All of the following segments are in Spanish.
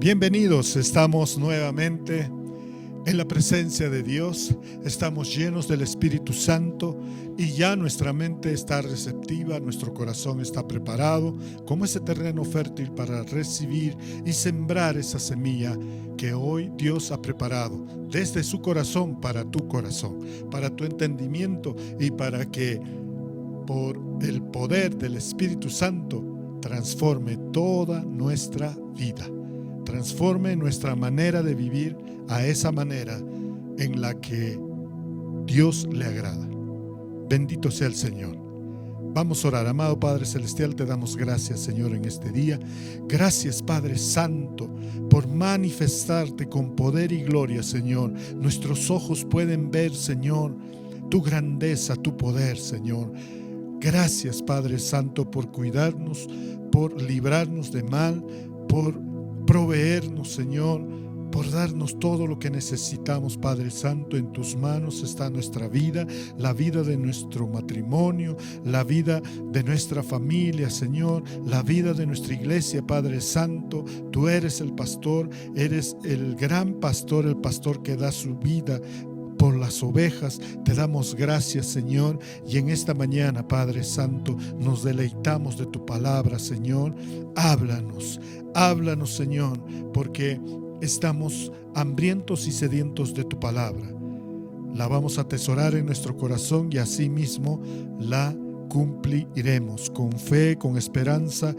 Bienvenidos, estamos nuevamente en la presencia de Dios, estamos llenos del Espíritu Santo y ya nuestra mente está receptiva, nuestro corazón está preparado como ese terreno fértil para recibir y sembrar esa semilla que hoy Dios ha preparado desde su corazón para tu corazón, para tu entendimiento y para que por el poder del Espíritu Santo transforme toda nuestra vida. Transforme nuestra manera de vivir a esa manera en la que Dios le agrada. Bendito sea el Señor. Vamos a orar. Amado Padre Celestial, te damos gracias, Señor, en este día. Gracias, Padre Santo, por manifestarte con poder y gloria, Señor. Nuestros ojos pueden ver, Señor, tu grandeza, tu poder, Señor. Gracias, Padre Santo, por cuidarnos, por librarnos de mal, por proveernos, Señor, por darnos todo lo que necesitamos, Padre Santo. En tus manos está nuestra vida, la vida de nuestro matrimonio, la vida de nuestra familia, Señor, la vida de nuestra iglesia, Padre Santo. Tú eres el pastor, eres el gran pastor, el pastor que da su vida por las ovejas. Te damos gracias, Señor, y en esta mañana, Padre Santo, nos deleitamos de tu palabra, Señor. Háblanos, Señor, porque estamos hambrientos y sedientos de tu palabra. La vamos a atesorar en nuestro corazón y así mismo la cumpliremos con fe, con esperanza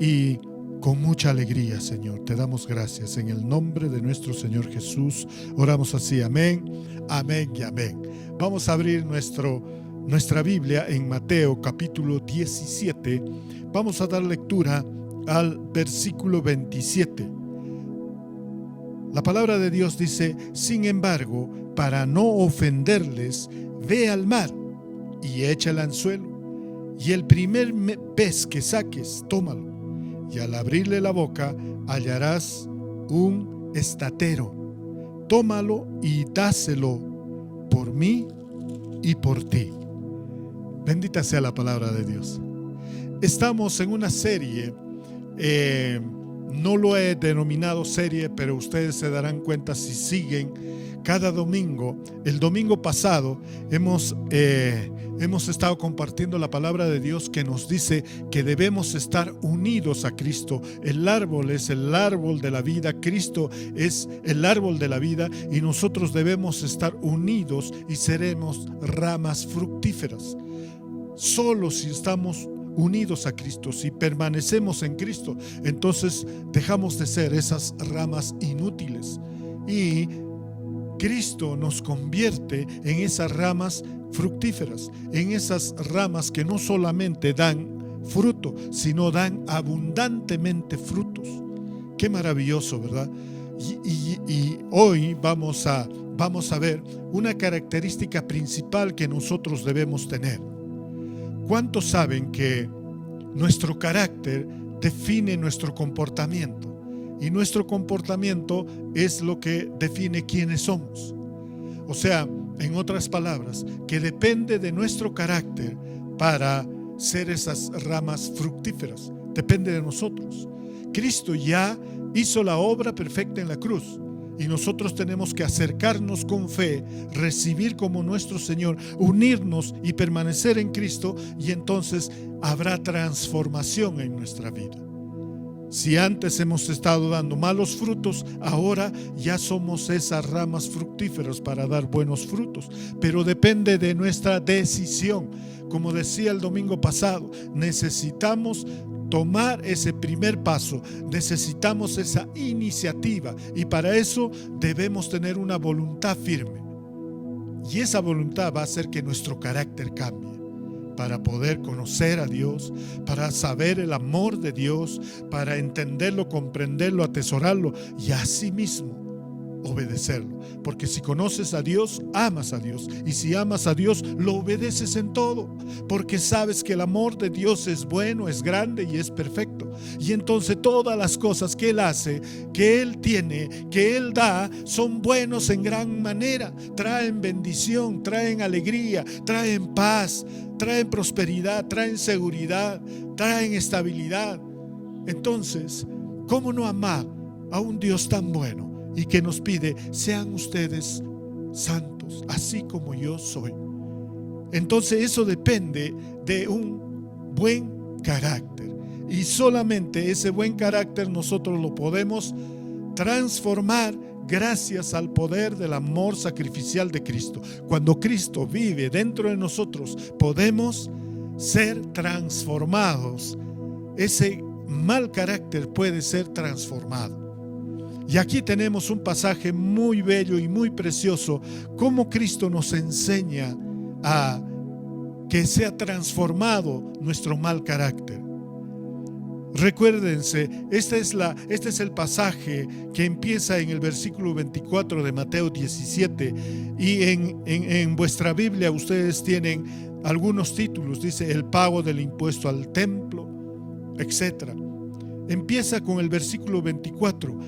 y con mucha alegría, Señor. Te damos gracias en el nombre de nuestro Señor Jesús. Oramos así, amén, amén y amén. Vamos a abrir nuestra Biblia en Mateo capítulo 17. Vamos a dar lectura al versículo 27. La palabra de Dios dice: sin embargo, para no ofenderles, ve al mar y echa el anzuelo, y el primer pez que saques, tómalo. Y al abrirle la boca hallarás un estatero. Tómalo y dáselo por mí y por ti. Bendita sea la palabra de Dios. Estamos en una serie, no lo he denominado serie, pero ustedes se darán cuenta si siguen cada domingo. El domingo pasado hemos estado compartiendo la palabra de Dios que nos dice que debemos estar unidos a Cristo. El árbol es el árbol de la vida, Cristo es el árbol de la vida y nosotros debemos estar unidos y seremos ramas fructíferas. Solo si estamos unidos a Cristo, si permanecemos en Cristo, entonces dejamos de ser esas ramas inútiles y Cristo nos convierte en esas ramas fructíferas, en esas ramas que no solamente dan fruto, sino dan abundantemente frutos. Qué maravilloso, ¿verdad? Y hoy vamos a ver una característica principal que nosotros debemos tener. ¿Cuántos saben que nuestro carácter define nuestro comportamiento? Y nuestro comportamiento es lo que define quiénes somos. O sea, en otras palabras, que depende de nuestro carácter para ser esas ramas fructíferas. Depende de nosotros. Cristo ya hizo la obra perfecta en la cruz. Y nosotros tenemos que acercarnos con fe, recibir como nuestro Señor, unirnos y permanecer en Cristo, y entonces habrá transformación en nuestra vida. Si antes hemos estado dando malos frutos, ahora ya somos esas ramas fructíferas para dar buenos frutos. Pero depende de nuestra decisión. Como decía el domingo pasado, necesitamos tomar ese primer paso, necesitamos esa iniciativa y para eso debemos tener una voluntad firme. Y esa voluntad va a hacer que nuestro carácter cambie. Para poder conocer a Dios, para saber el amor de Dios, para entenderlo, comprenderlo, atesorarlo y así mismo obedecerlo. Porque si conoces a Dios, amas a Dios. Y si amas a Dios, lo obedeces en todo. Porque sabes que el amor de Dios es bueno, es grande y es perfecto. Y entonces todas las cosas que Él hace, que Él tiene, que Él da, son buenos en gran manera. Traen bendición, traen alegría, traen paz, traen prosperidad, traen seguridad, traen estabilidad. Entonces, ¿cómo no amar a un Dios tan bueno y que nos pide: sean ustedes santos, así como yo soy. Entonces eso depende de un buen carácter, y solamente ese buen carácter nosotros lo podemos transformar gracias al poder del amor sacrificial de Cristo. Cuando Cristo vive dentro de nosotros, podemos ser transformados. Ese mal carácter puede ser transformado. Y aquí tenemos un pasaje muy bello y muy precioso, cómo Cristo nos enseña a que sea transformado nuestro mal carácter. Recuérdense, este es el pasaje que empieza en el versículo 24 de Mateo 17, y en vuestra Biblia ustedes tienen algunos títulos, dice el pago del impuesto al templo, etc. Empieza con el versículo 24,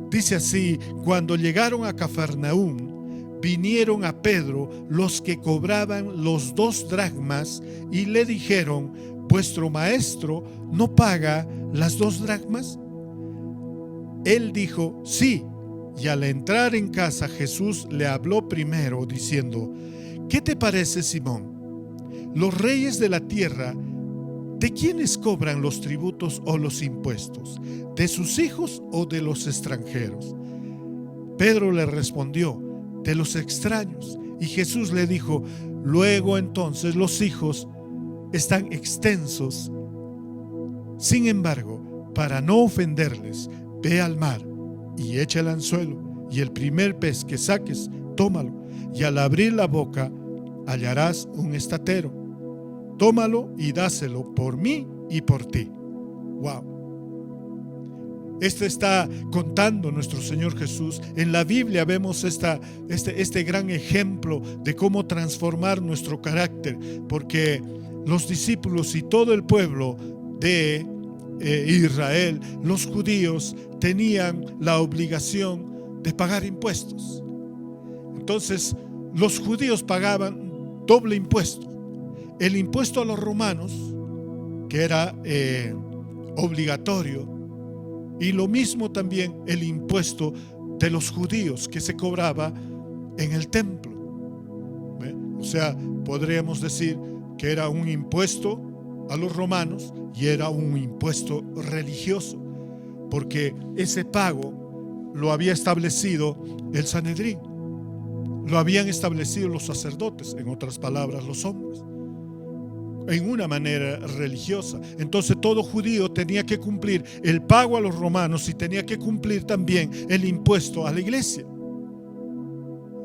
dice así: cuando llegaron a Cafarnaúm, vinieron a Pedro los que cobraban los 2 dracmas y le dijeron: ¿vuestro maestro no paga las 2 dracmas? Él dijo: sí. Y al entrar en casa, Jesús le habló primero diciendo: ¿qué te parece, Simón? Los reyes de la tierra, ¿de quiénes cobran los tributos o los impuestos? ¿De sus hijos o de los extranjeros? Pedro le respondió: de los extraños. Y Jesús le dijo: luego entonces los hijos están extensos. Sin embargo, para no ofenderles, ve al mar y echa el anzuelo, y el primer pez que saques, tómalo, y al abrir la boca hallarás un estatero. Tómalo y dáselo por mí y por ti. Wow. Esto está contando nuestro Señor Jesús. En la Biblia vemos este gran ejemplo de cómo transformar nuestro carácter, porque los discípulos y todo el pueblo de Israel, los judíos, tenían la obligación de pagar impuestos. Entonces, los judíos pagaban doble impuesto: el impuesto a los romanos, que era obligatorio, y lo mismo también el impuesto de los judíos que se cobraba en el templo. O sea, podríamos decir que era un impuesto a los romanos y era un impuesto religioso, porque ese pago lo había establecido el Sanedrín, lo habían establecido los sacerdotes, en otras palabras, los hombres, en una manera religiosa. Entonces todo judío tenía que cumplir el pago a los romanos y tenía que cumplir también el impuesto a la iglesia.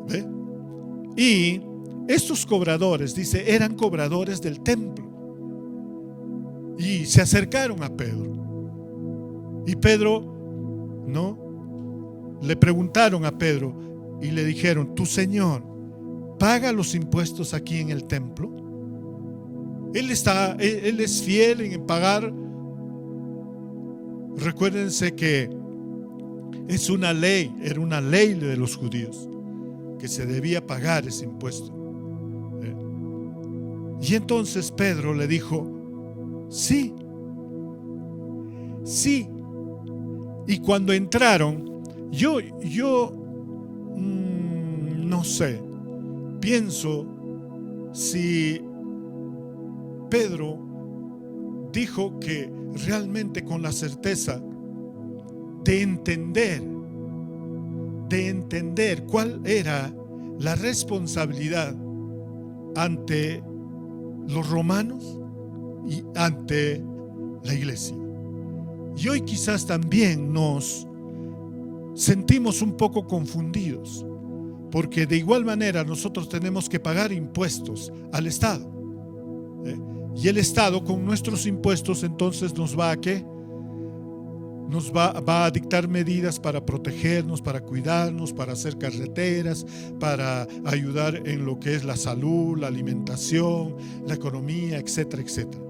¿Ve? Y estos cobradores, dice, eran cobradores del templo, y se acercaron a Pedro. Y Pedro, ¿no? Le preguntaron a Pedro y le dijeron: ¿tu Señor paga los impuestos aquí en el templo? Él es fiel en pagar. Recuérdense que es una ley, era una ley de los judíos, que se debía pagar ese impuesto. Y entonces Pedro le dijo: sí, sí. Y cuando entraron, yo no sé, pienso si Pedro dijo que realmente con la certeza de entender cuál era la responsabilidad ante los romanos y ante la iglesia. Y hoy quizás también nos sentimos un poco confundidos, porque de igual manera nosotros tenemos que pagar impuestos al Estado. Y el Estado, con nuestros impuestos, entonces nos va a ¿qué? Nos va a dictar medidas para protegernos, para cuidarnos, para hacer carreteras, para ayudar en lo que es la salud, la alimentación, la economía, etcétera, etcétera.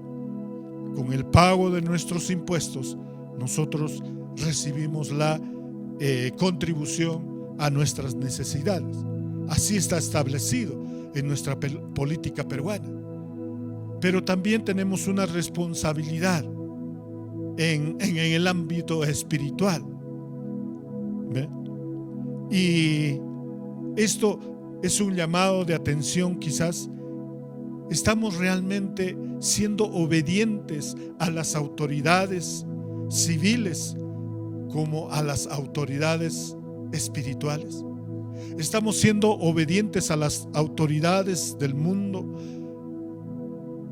Con el pago de nuestros impuestos, nosotros recibimos la contribución a nuestras necesidades. Así está establecido en nuestra política peruana. Pero también tenemos una responsabilidad en el ámbito espiritual. ¿Ve? Y esto es un llamado de atención. Quizás estamos realmente siendo obedientes a las autoridades civiles como a las autoridades espirituales. Estamos siendo obedientes a las autoridades del mundo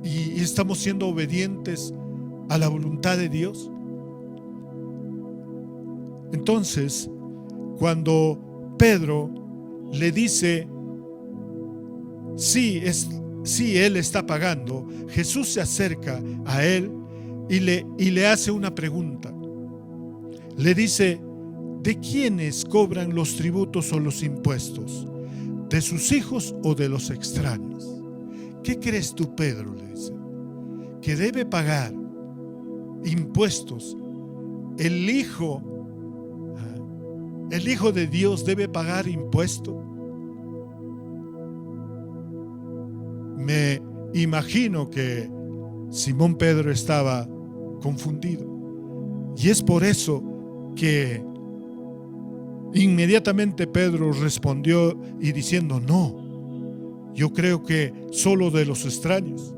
y estamos siendo obedientes a la voluntad de Dios. Entonces, cuando Pedro le dice, sí, él está pagando, Jesús se acerca a él y le hace una pregunta. Le dice, ¿de quiénes cobran los tributos o los impuestos? ¿De sus hijos o de los extraños? ¿Qué crees tú, Pedro? Le dice, que debe pagar impuestos. El Hijo de Dios debe pagar impuestos. Me imagino que Simón Pedro estaba confundido, y es por eso que inmediatamente Pedro respondió y diciendo, no, yo creo que solo de los extraños.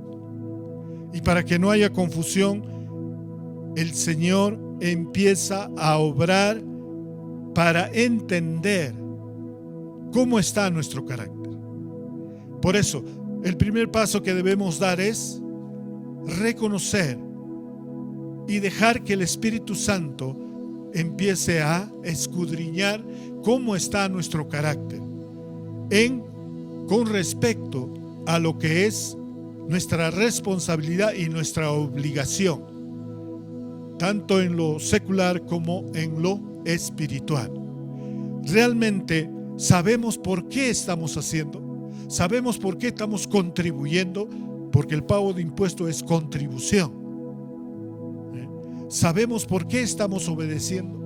Y para que no haya confusión, el Señor empieza a obrar para entender cómo está nuestro carácter. Por eso, el primer paso que debemos dar es reconocer y dejar que el Espíritu Santo empiece a escudriñar cómo está nuestro carácter con respecto a lo que es nuestra responsabilidad y nuestra obligación, tanto en lo secular como en lo espiritual. Realmente sabemos por qué estamos haciendo, sabemos por qué estamos contribuyendo, porque el pago de impuestos es contribución. Sabemos por qué estamos obedeciendo,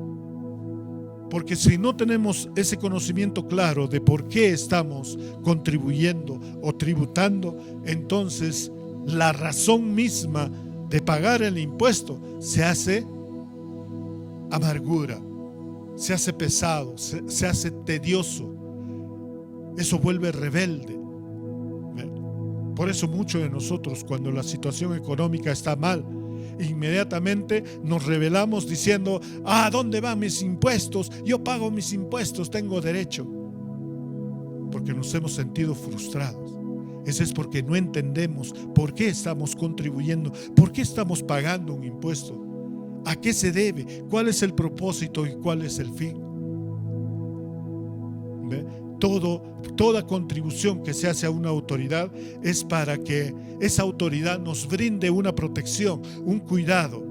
porque si no tenemos ese conocimiento claro de por qué estamos contribuyendo o tributando, entonces la razón misma de pagar el impuesto se hace amargura, se hace pesado, se hace tedioso. Eso vuelve rebelde. Por eso muchos de nosotros, cuando la situación económica está mal, inmediatamente nos rebelamos diciendo, ¿a dónde van mis impuestos? Yo pago mis impuestos, tengo derecho. Porque nos hemos sentido frustrados. Eso es porque no entendemos por qué estamos contribuyendo, por qué estamos pagando un impuesto, a qué se debe, cuál es el propósito y cuál es el fin. ¿Ve? Toda contribución que se hace a una autoridad es para que esa autoridad nos brinde una protección, un cuidado.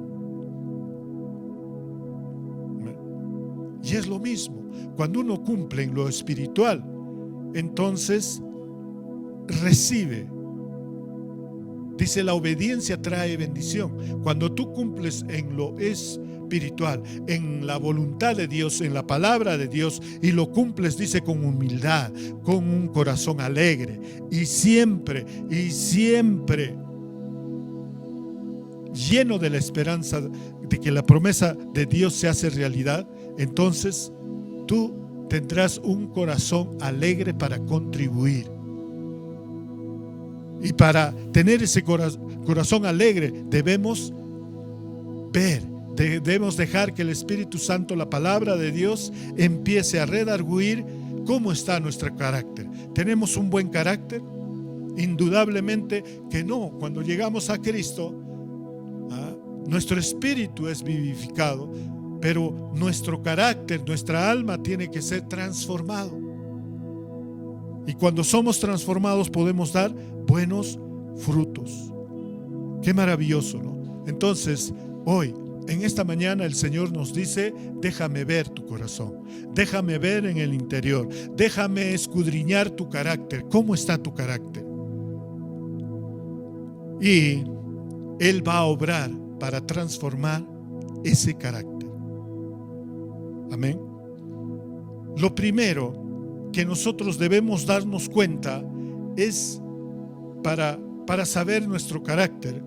Y es lo mismo, cuando uno cumple en lo espiritual, entonces recibe. Dice, la obediencia trae bendición. Cuando tú cumples en lo espiritual, en la voluntad de Dios, en la palabra de Dios, y lo cumples, dice, con humildad, con un corazón alegre, y siempre lleno de la esperanza de que la promesa de Dios se hace realidad, entonces tú tendrás un corazón alegre para contribuir. Y para tener ese corazón alegre debemos dejar que el Espíritu Santo, la palabra de Dios, empiece a redarguir cómo está nuestro carácter. ¿Tenemos un buen carácter? Indudablemente que no. Cuando llegamos a Cristo, nuestro espíritu es vivificado, pero nuestro carácter, nuestra alma tiene que ser transformado. Y cuando somos transformados podemos dar buenos frutos. Qué maravilloso, ¿no? Entonces, hoy, en esta mañana, el Señor nos dice, déjame ver tu corazón, déjame ver en el interior, déjame escudriñar tu carácter. ¿Cómo está tu carácter? Y Él va a obrar para transformar ese carácter. Amén. Lo primero que nosotros debemos darnos cuenta es, para saber nuestro carácter,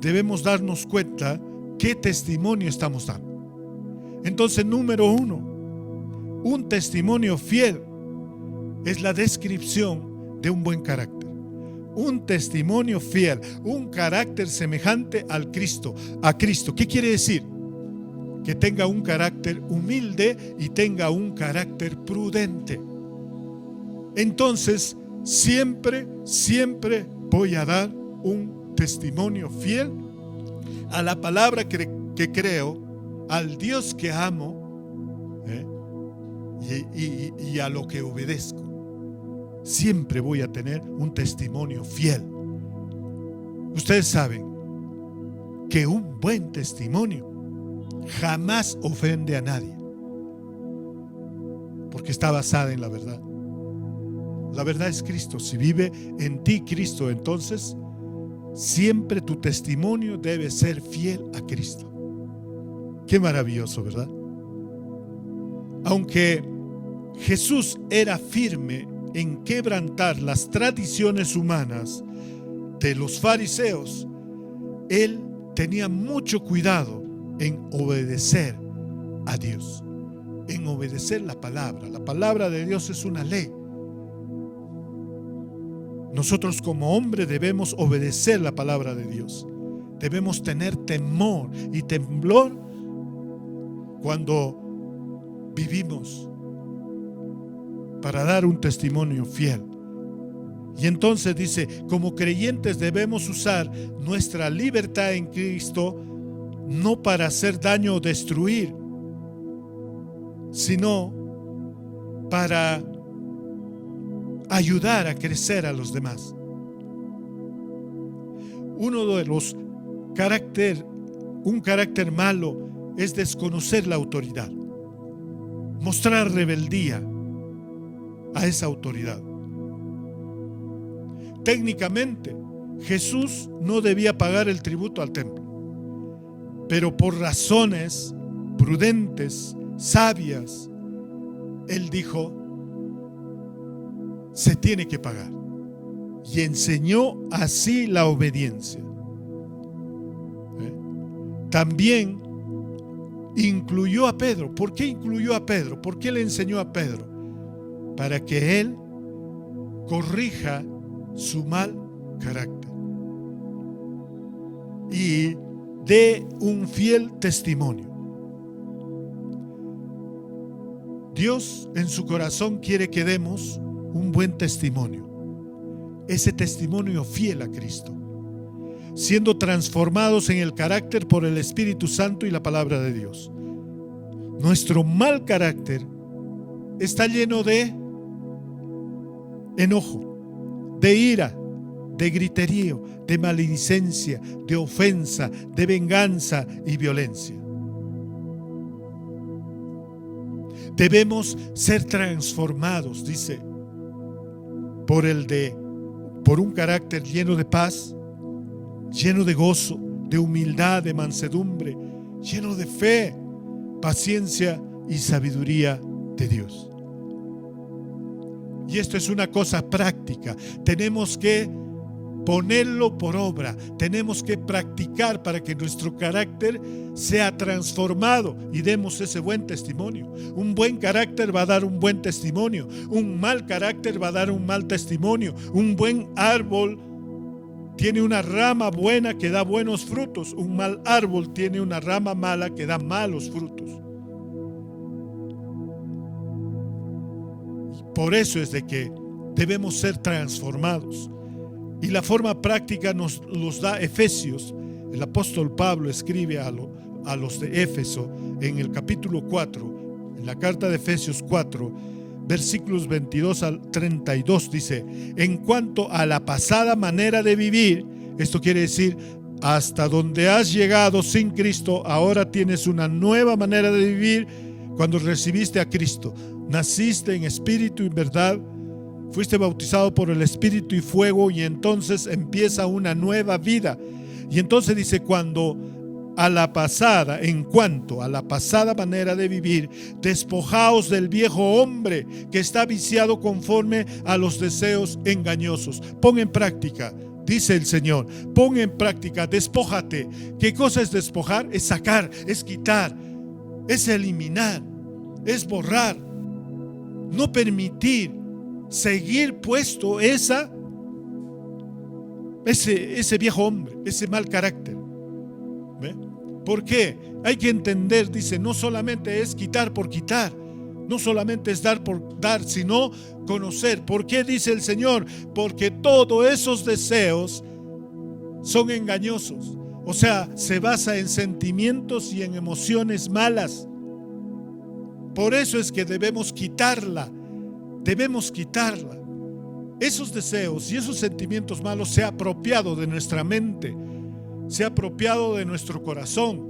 debemos darnos cuenta qué testimonio estamos dando. Entonces, número uno, Un testimonio fiel es la descripción de un buen carácter. Un testimonio fiel, un carácter semejante al Cristo, a Cristo. ¿Qué quiere decir? Que tenga un carácter humilde y tenga un carácter prudente. Entonces, siempre voy a dar un testimonio fiel a la palabra que creo, al Dios que amo, y a lo que obedezco. Siempre voy a tener un testimonio fiel. Ustedes saben que un buen testimonio jamás ofende a nadie, porque está basada en la verdad. La verdad es Cristo. Si vive en ti Cristo, entonces siempre tu testimonio debe ser fiel a Cristo. Qué maravilloso, ¿verdad? Aunque Jesús era firme en quebrantar las tradiciones humanas de los fariseos, Él tenía mucho cuidado en obedecer a Dios, en obedecer la palabra. La palabra de Dios es una ley. Nosotros como hombres debemos obedecer la palabra de Dios. Debemos tener temor y temblor cuando vivimos para dar un testimonio fiel. Y entonces dice, como creyentes debemos usar nuestra libertad en Cristo no para hacer daño o destruir, sino para ayudar a crecer a los demás. Uno de los un carácter malo es desconocer la autoridad, mostrar rebeldía a esa autoridad. Técnicamente, Jesús no debía pagar el tributo al templo, pero por razones prudentes, sabias, Él dijo, se tiene que pagar. Y enseñó así la obediencia. También incluyó a Pedro. ¿Por qué incluyó a Pedro? ¿Por qué le enseñó a Pedro? Para que él corrija su mal carácter y dé un fiel testimonio. Dios en su corazón quiere que demos un buen testimonio, ese testimonio fiel a Cristo, siendo transformados en el carácter por el Espíritu Santo y la palabra de Dios. Nuestro mal carácter está lleno de enojo, de ira, de griterío, de maledicencia, de ofensa, de venganza y violencia. Debemos ser transformados, dice, por un carácter lleno de paz, lleno de gozo, de humildad, de mansedumbre, lleno de fe, paciencia y sabiduría de Dios. Y esto es una cosa práctica. Tenemos que ponerlo por obra. Tenemos que practicar para que nuestro carácter sea transformado y demos ese buen testimonio. Un buen carácter va a dar un buen testimonio. Un mal carácter va a dar un mal testimonio. Un buen árbol tiene una rama buena que da buenos frutos. Un mal árbol tiene una rama mala que da malos frutos. Por eso es de que debemos ser transformados. Y la forma práctica nos los da Efesios. El apóstol Pablo escribe a los de Éfeso en el capítulo 4, en la carta de Efesios 4, versículos 22 al 32, dice: en cuanto a la pasada manera de vivir, esto quiere decir, hasta donde has llegado sin Cristo, ahora tienes una nueva manera de vivir cuando recibiste a Cristo. Naciste en espíritu y verdad, fuiste bautizado por el Espíritu y fuego, y entonces empieza una nueva vida. Y entonces dice, en cuanto a la pasada manera de vivir, despojaos del viejo hombre que está viciado conforme a los deseos engañosos. Pon en práctica, dice el Señor, pon en práctica, despójate. ¿Qué cosa es despojar? Es sacar, es quitar, es eliminar, es borrar. no permitir seguir puesto ese viejo hombre, ese mal carácter. ¿Ve? ¿Por qué? Hay que entender, dice, no solamente es quitar por quitar, no solamente es dar por dar, sino conocer. ¿Por qué dice el Señor? Porque todos esos deseos son engañosos. O sea, se basa en sentimientos y en emociones malas. Por eso es que debemos quitarla. Esos deseos y esos sentimientos malos se ha apropiado de nuestra mente, se ha apropiado de nuestro corazón,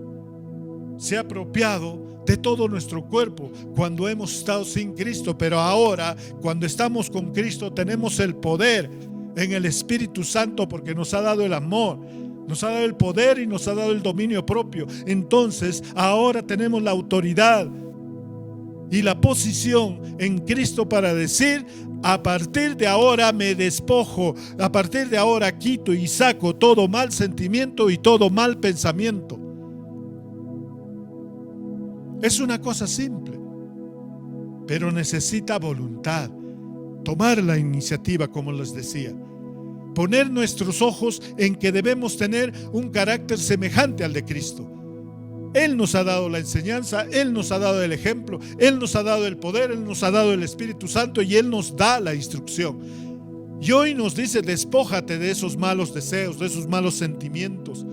se ha apropiado de todo nuestro cuerpo cuando hemos estado sin Cristo. Pero ahora, cuando estamos con Cristo, tenemos el poder en el Espíritu Santo, porque nos ha dado el amor, nos ha dado el poder y nos ha dado el dominio propio. Entonces, ahora tenemos la autoridad y la posición en Cristo para decir: a partir de ahora me despojo, a partir de ahora quito y saco todo mal sentimiento y todo mal pensamiento. Es una cosa simple, pero necesita voluntad, tomar la iniciativa, como les decía, poner nuestros ojos en que debemos tener un carácter semejante al de Cristo. Él nos ha dado la enseñanza, Él nos ha dado el ejemplo, Él nos ha dado el poder, Él nos ha dado el Espíritu Santo y Él nos da la instrucción. Y hoy nos dice: despójate de esos malos deseos, de esos malos sentimientos,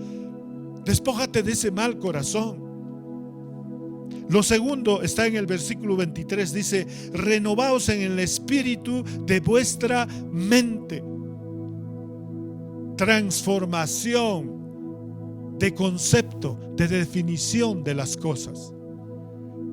despójate de ese mal corazón. Lo segundo está en el versículo 23, dice: renovaos en el espíritu de vuestra mente. Transformación de concepto, de definición de las cosas.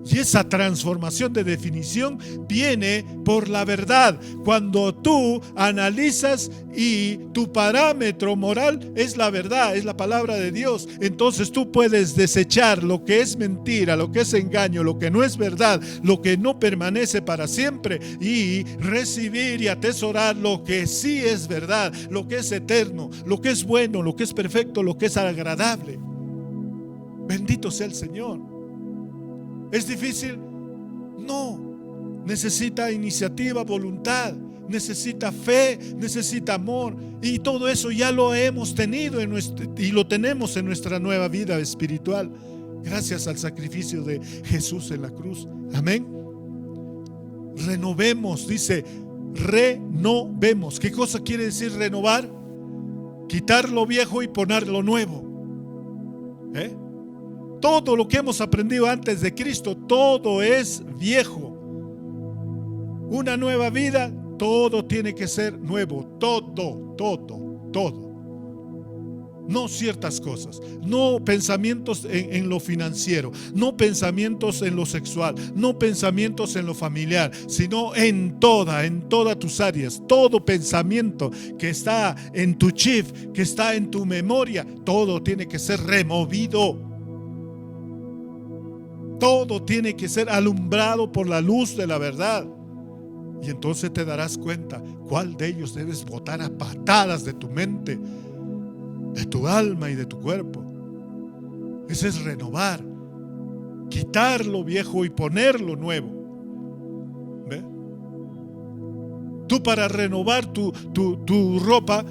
Y esa transformación de definición viene por la verdad. Cuando tú analizas y tu parámetro moral es la verdad, es la palabra de Dios, entonces tú puedes desechar lo que es mentira, lo que es engaño, lo que no es verdad, lo que no permanece para siempre, y recibir y atesorar lo que sí es verdad, lo que es eterno, lo que es bueno, lo que es perfecto, lo que es agradable. Bendito sea el Señor. ¿Es difícil? No. Necesita iniciativa, voluntad, necesita fe, necesita amor, y todo eso ya lo hemos tenido y lo tenemos en nuestra nueva vida espiritual, gracias al sacrificio de Jesús en la cruz. Amén. Renovemos, dice, renovemos. ¿Qué cosa quiere decir renovar? Quitar lo viejo y poner lo nuevo. Todo lo que hemos aprendido antes de Cristo, todo es viejo. Una nueva vida, todo tiene que ser nuevo. Todo. No ciertas cosas, no pensamientos en lo financiero, no pensamientos en lo sexual, no pensamientos en lo familiar, sino en todas tus áreas. Todo pensamiento que está en tu chip, que está en tu memoria, todo tiene que ser removido. Todo tiene que ser alumbrado por la luz de la verdad. Y entonces te darás cuenta cuál de ellos debes botar a patadas de tu mente, de tu alma y de tu cuerpo. Ese es renovar. Quitar lo viejo y poner lo nuevo. ¿Ve? Tú, para renovar tu ropa,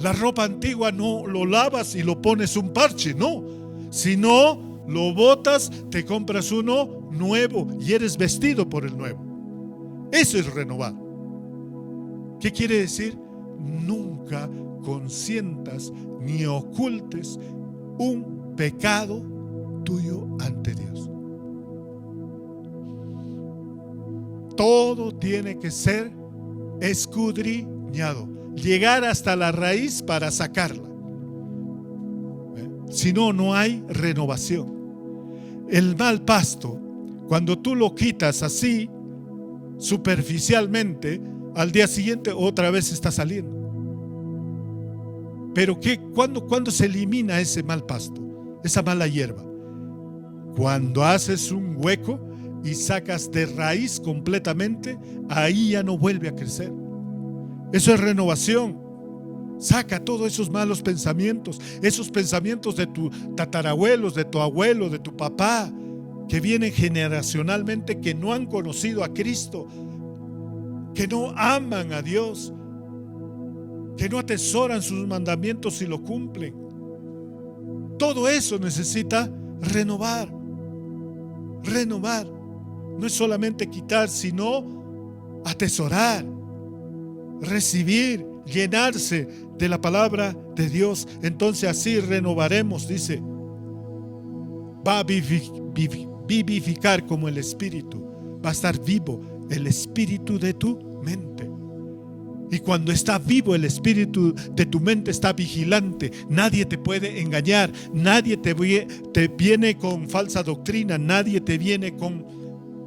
la ropa antigua no lo lavas y lo pones un parche, no. Sino lo botas, te compras uno nuevo y eres vestido por el nuevo. Eso es renovar. ¿Qué quiere decir? Nunca consientas ni ocultes un pecado tuyo ante Dios. Todo tiene que ser escudriñado, llegar hasta la raíz para sacarla. Si no, no hay renovación. El mal pasto, cuando tú lo quitas así, superficialmente, al día siguiente otra vez está saliendo. Pero ¿cuándo se elimina ese mal pasto, esa mala hierba? Cuando haces un hueco y sacas de raíz completamente, ahí ya no vuelve a crecer. Eso es renovación. Saca todos esos malos pensamientos, esos pensamientos de tu tatarabuelos, de tu abuelo, de tu papá, que vienen generacionalmente, que no han conocido a Cristo, que no aman a Dios, que no atesoran sus mandamientos y lo cumplen. Todo eso necesita renovar. No es solamente quitar, sino atesorar, recibir, llenarse de la palabra de Dios. Entonces así renovaremos, dice. Va a vivificar como el espíritu. Va a estar vivo el espíritu de tu mente. Y cuando está vivo el espíritu de tu mente, está vigilante. Nadie te puede engañar. Nadie te viene con falsa doctrina. Nadie te viene con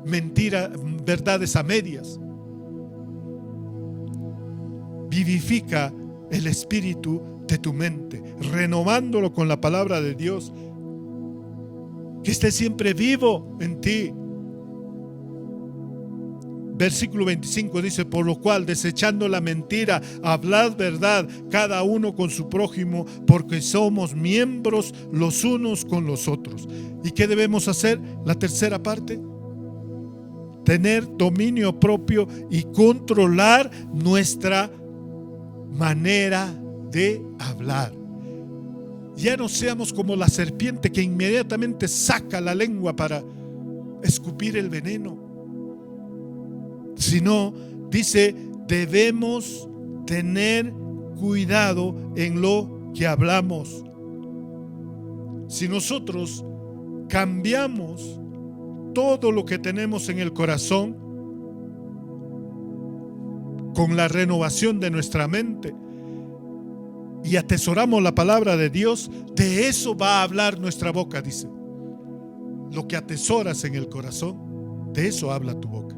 mentira, verdades a medias. Vivifica el espíritu de tu mente, renovándolo con la palabra de Dios, que esté siempre vivo en ti. Versículo 25 dice: por lo cual, desechando la mentira, hablad verdad cada uno con su prójimo, porque somos miembros los unos con los otros. ¿Y qué debemos hacer? La tercera parte: tener dominio propio y controlar nuestra manera de hablar. Ya no seamos como la serpiente que inmediatamente saca la lengua para escupir el veneno, sino, dice, debemos tener cuidado en lo que hablamos. Si nosotros cambiamos todo lo que tenemos en el corazón con la renovación de nuestra mente y atesoramos la palabra de Dios, de eso va a hablar nuestra boca, dice. Lo que atesoras en el corazón, de eso habla tu boca.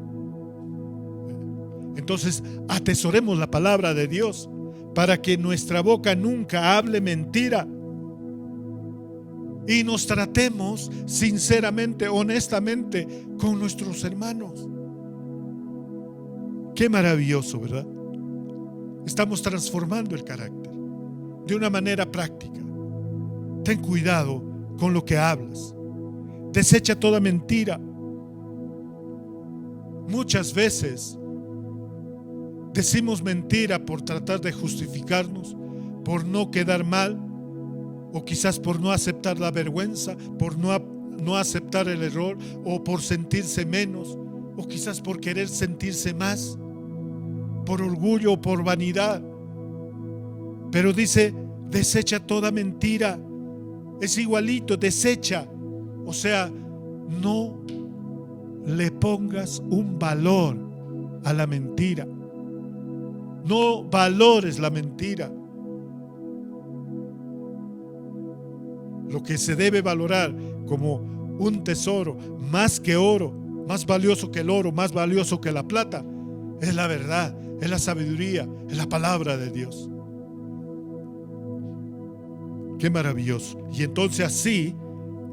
Entonces, atesoremos la palabra de Dios para que nuestra boca nunca hable mentira y nos tratemos sinceramente, honestamente con nuestros hermanos. Qué maravilloso, ¿verdad? Estamos transformando el carácter de una manera práctica. Ten cuidado con lo que hablas. Desecha toda mentira. Muchas veces decimos mentira por tratar de justificarnos, por no quedar mal, o quizás por no aceptar la vergüenza, por no aceptar el error, o por sentirse menos, o quizás por querer sentirse más, por orgullo o por vanidad. Pero dice, desecha toda mentira. Es igualito, desecha. O sea, no le pongas un valor a la mentira. No valores la mentira. Lo que se debe valorar como un tesoro, más que oro, más valioso que el oro, más valioso que la plata, es la verdad, es la sabiduría, es la palabra de Dios. Qué maravilloso. Y entonces así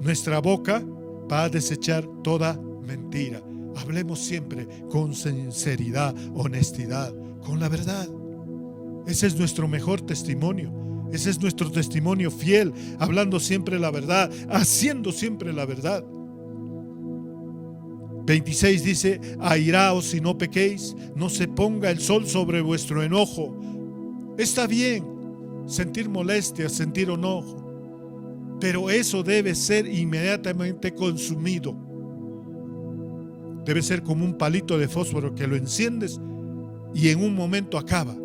nuestra boca va a desechar toda mentira. Hablemos siempre con sinceridad, honestidad, con la verdad. Ese es nuestro mejor testimonio. Ese es nuestro testimonio fiel, hablando siempre la verdad, haciendo siempre la verdad. 26 dice: airaos y no pequéis, no se ponga el sol sobre vuestro enojo. Está bien sentir molestia, sentir enojo, pero eso debe ser inmediatamente consumido. Debe ser como un palito de fósforo que lo enciendes y en un momento acaba.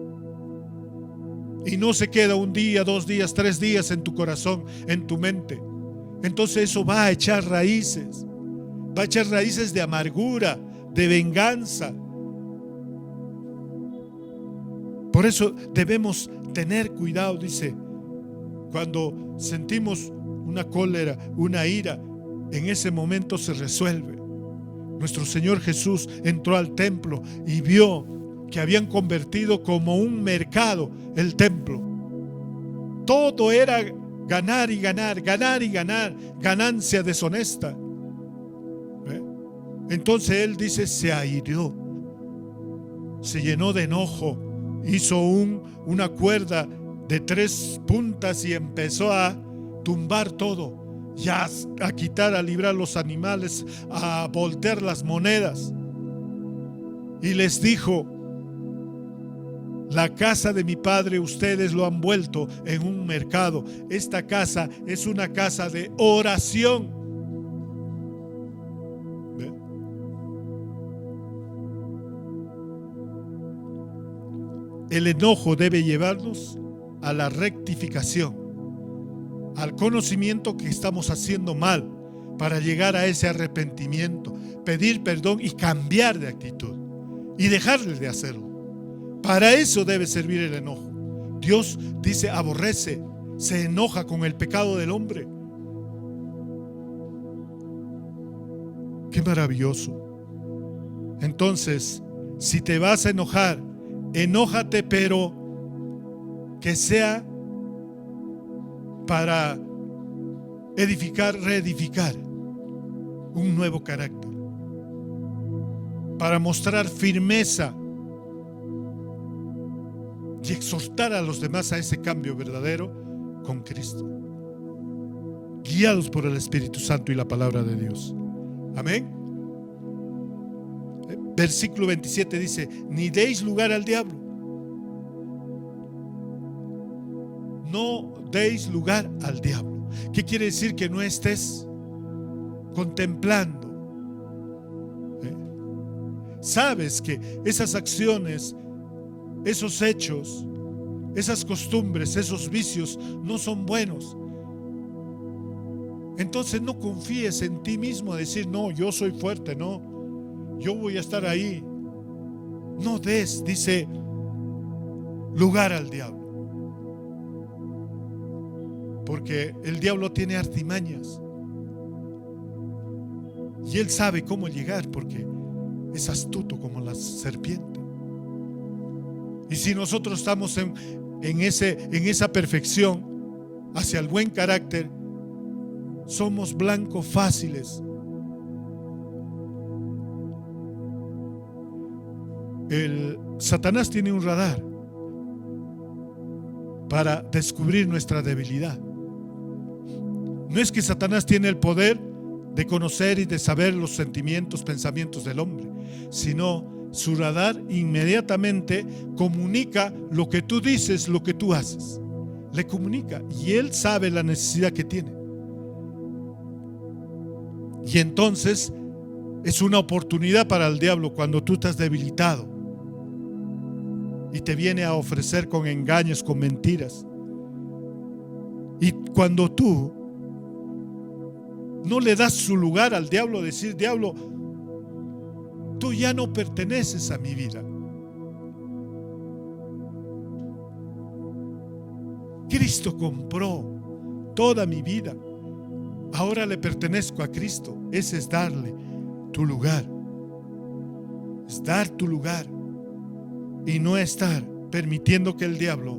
Y no se queda un día, 2 días, 3 días en tu corazón, en tu mente. Entonces eso va a echar raíces. Va a echar raíces de amargura, de venganza. Por eso debemos tener cuidado, dice, cuando sentimos una cólera, una ira, en ese momento se resuelve. Nuestro Señor Jesús entró al templo y vio que habían convertido como un mercado el templo. Todo era ganar y ganar, ganar y ganar, ganancia deshonesta. Entonces él dice, se airió, se llenó de enojo, hizo una cuerda de 3 puntas y empezó a tumbar todo. y a quitar, a librar los animales, a voltear las monedas. Y les dijo: la casa de mi padre ustedes lo han vuelto en un mercado. Esta casa es una casa de oración. ¿Ve? El enojo debe llevarnos a la rectificación, al conocimiento que estamos haciendo mal, para llegar a ese arrepentimiento, pedir perdón y cambiar de actitud y dejarle de hacerlo. Para eso debe servir el enojo. Dios dice: aborrece, se enoja con el pecado del hombre. Qué maravilloso. Entonces, si te vas a enojar, enójate, pero que sea para edificar, reedificar un nuevo carácter, para mostrar firmeza y exhortar a los demás a ese cambio verdadero con Cristo, guiados por el Espíritu Santo y la palabra de Dios. Amén. Versículo 27 dice: ni deis lugar al diablo. No deis lugar al diablo. ¿Qué quiere decir? Que no estés contemplando. Sabes que esas acciones, esos hechos, esas costumbres, esos vicios no son buenos. Entonces no confíes en ti mismo a decir: no, yo soy fuerte, no, yo voy a estar ahí. No des, dice, lugar al diablo. Porque el diablo tiene artimañas y él sabe cómo llegar, porque es astuto como la serpiente. Y si nosotros estamos en esa perfección hacia el buen carácter, somos blancos fáciles. Satanás tiene un radar para descubrir nuestra debilidad. No es que Satanás tiene el poder de conocer y de saber los sentimientos, pensamientos del hombre, sino su radar inmediatamente comunica lo que tú dices, lo que tú haces. Le comunica y él sabe la necesidad que tiene. Y entonces es una oportunidad para el diablo cuando tú estás debilitado y te viene a ofrecer con engaños, con mentiras. Y cuando tú no le das su lugar al diablo, decir: diablo, tú ya no perteneces a mi vida. Cristo compró toda mi vida. Ahora le pertenezco a Cristo. Ese es darle tu lugar. Es dar tu lugar y no estar permitiendo que el diablo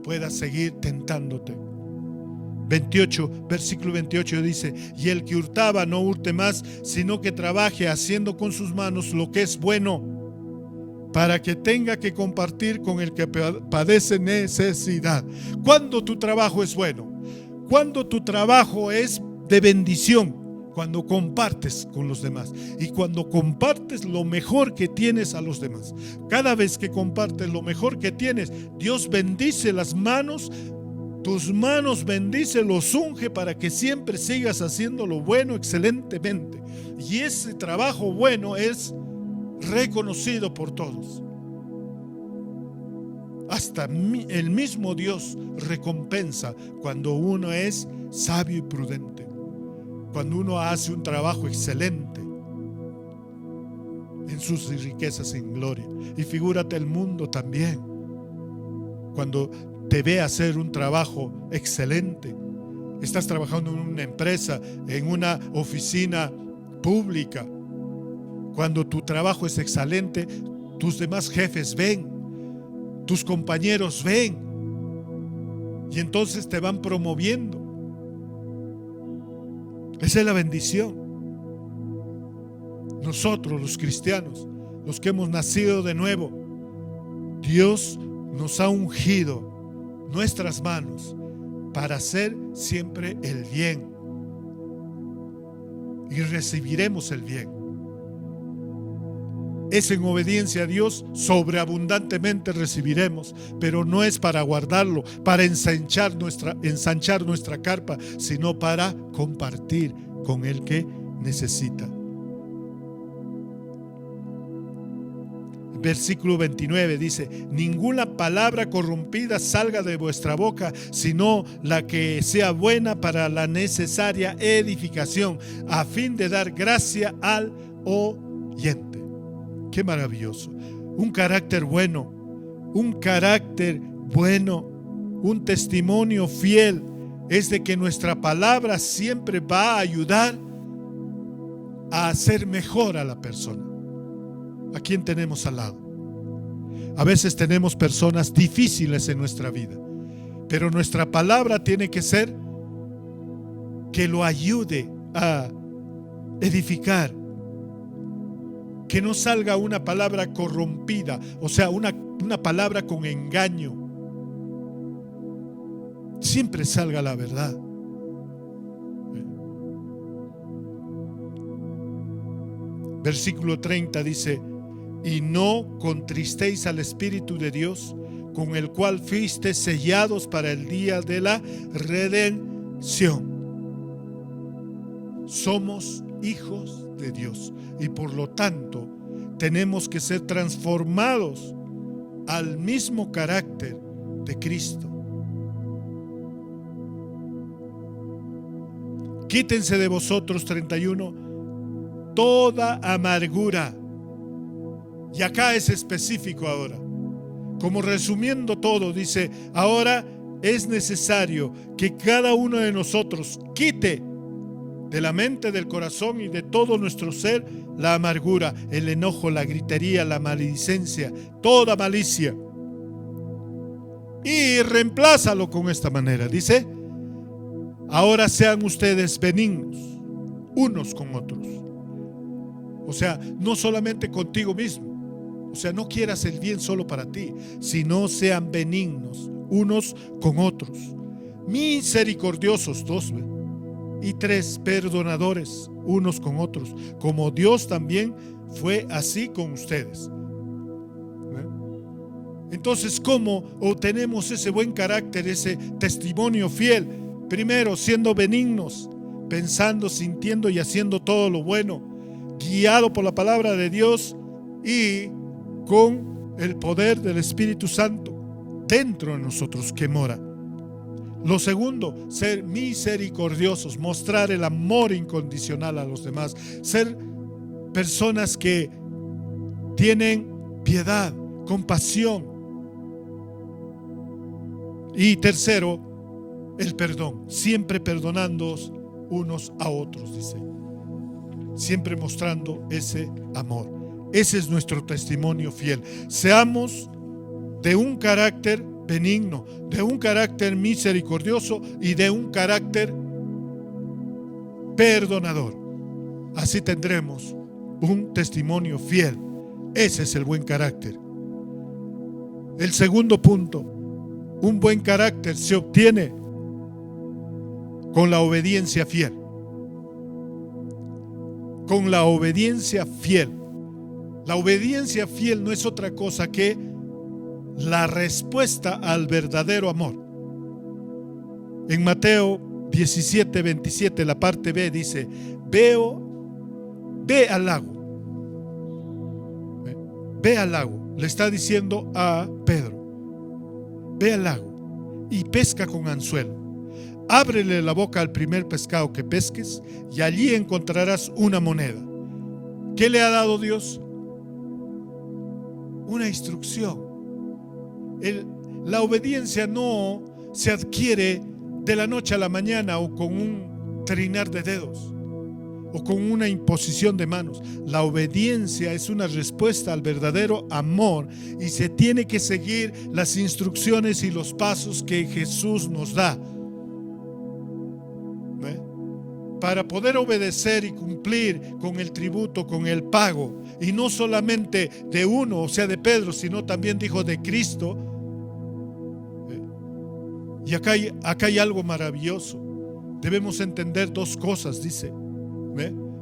pueda seguir tentándote. Versículo 28 dice: y el que hurtaba no hurte más, sino que trabaje haciendo con sus manos lo que es bueno, para que tenga que compartir con el que padece necesidad. Cuando tu trabajo es bueno, cuando tu trabajo es de bendición, cuando compartes con los demás y cuando compartes lo mejor que tienes a los demás. Cada vez que compartes lo mejor que tienes, Dios bendice las manos. Tus manos bendice, los unge para que siempre sigas haciendo lo bueno excelentemente. Y ese trabajo bueno es reconocido por todos. Hasta el mismo Dios recompensa cuando uno es sabio y prudente, cuando uno hace un trabajo excelente en sus riquezas y en gloria. Y figúrate el mundo también, cuando te ve hacer un trabajo excelente. Estás trabajando en una empresa, en una oficina pública. Cuando tu trabajo es excelente, tus demás jefes ven, tus compañeros ven, y entonces te van promoviendo. Esa es la bendición. Nosotros, los cristianos, los que hemos nacido de nuevo, Dios nos ha ungido nuestras manos para hacer siempre el bien, y recibiremos el bien. Es en obediencia a Dios, sobreabundantemente recibiremos, pero no es para guardarlo, para ensanchar nuestra carpa, sino para compartir con el que necesita. Versículo 29 dice: ninguna palabra corrompida salga de vuestra boca, sino la que sea buena para la necesaria edificación, a fin de dar gracia al oyente. Qué maravilloso. Un carácter bueno, un testimonio fiel, es de que nuestra palabra siempre va a ayudar a hacer mejor a la persona. ¿A quién tenemos al lado? A veces tenemos personas difíciles en nuestra vida, pero nuestra palabra tiene que ser que lo ayude a edificar. Que no salga una palabra corrompida, o sea, una palabra con engaño. Siempre salga la verdad. Versículo 30 dice: y no contristéis al Espíritu de Dios, con el cual fuisteis sellados para el día de la redención. Somos hijos de Dios y por lo tanto tenemos que ser transformados al mismo carácter de Cristo. Quítense de vosotros, 31, toda amargura. Y acá es específico ahora. Como resumiendo todo, dice: ahora es necesario que cada uno de nosotros quite de la mente, del corazón y de todo nuestro ser la amargura, el enojo, la gritería, la maledicencia, toda malicia. Y reemplázalo con esta manera. Dice: ahora sean ustedes benignos unos con otros. O sea, no solamente contigo mismo. O sea, no quieras el bien solo para ti, sino sean benignos unos con otros, misericordiosos, 2, y 3, perdonadores unos con otros, como Dios también fue así con ustedes. Entonces, ¿cómo obtenemos ese buen carácter, ese testimonio fiel? Primero, siendo benignos, pensando, sintiendo y haciendo todo lo bueno, guiado por la palabra de Dios y con el poder del Espíritu Santo dentro de nosotros que mora. Lo segundo, ser misericordiosos, mostrar el amor incondicional a los demás, ser personas que tienen piedad, compasión. Y tercero, el perdón, siempre perdonándoos unos a otros, dice, siempre mostrando ese amor. Ese es nuestro testimonio fiel. Seamos de un carácter benigno, de un carácter misericordioso y de un carácter perdonador. Así tendremos un testimonio fiel. Ese es el buen carácter. El segundo punto, un buen carácter se obtiene con la obediencia fiel. Con la obediencia fiel. La obediencia fiel no es otra cosa que la respuesta al verdadero amor. En Mateo 17:27, la parte B dice: ve al lago. Ve al lago. Le está diciendo a Pedro: ve al lago y pesca con anzuelo. Ábrele la boca al primer pescado que pesques y allí encontrarás una moneda. ¿Qué le ha dado Dios? Una instrucción. La obediencia no se adquiere de la noche a la mañana o con un trinar de dedos o con una imposición de manos. La obediencia es una respuesta al verdadero amor y se tiene que seguir las instrucciones y los pasos que Jesús nos da. Para poder obedecer y cumplir con el tributo, con el pago, y no solamente de uno, o sea de Pedro, sino también dijo de Cristo. Y acá hay algo maravilloso. Debemos entender dos cosas, dice.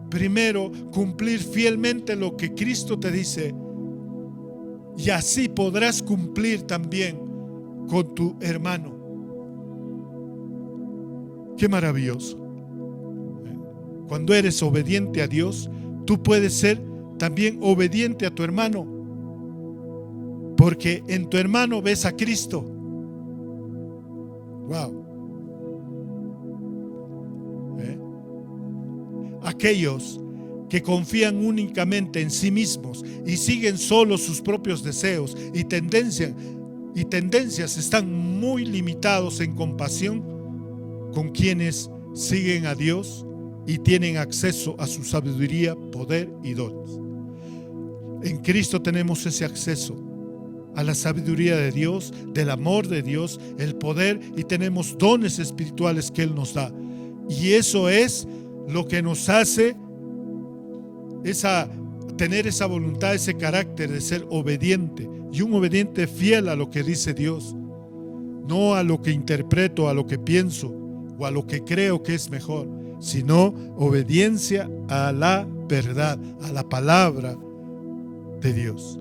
primero cumplir fielmente lo que Cristo te dice, y así podrás cumplir también con tu hermano. Qué maravilloso. Cuando eres obediente a Dios, tú puedes ser también obediente a tu hermano, porque en tu hermano ves a Cristo. Wow. Aquellos que confían únicamente en sí mismos y siguen solo sus propios deseos y tendencias están muy limitados en compasión con quienes siguen a Dios y tienen acceso a su sabiduría, poder y dones. En Cristo tenemos ese acceso a la sabiduría de Dios, del amor de Dios, el poder, y tenemos dones espirituales que Él nos da. Y eso es lo que nos hace tener esa voluntad, ese carácter de ser obediente, y un obediente fiel a lo que dice Dios, no a lo que interpreto, a lo que pienso o a lo que creo que es mejor, sino obediencia a la verdad, a la palabra de Dios.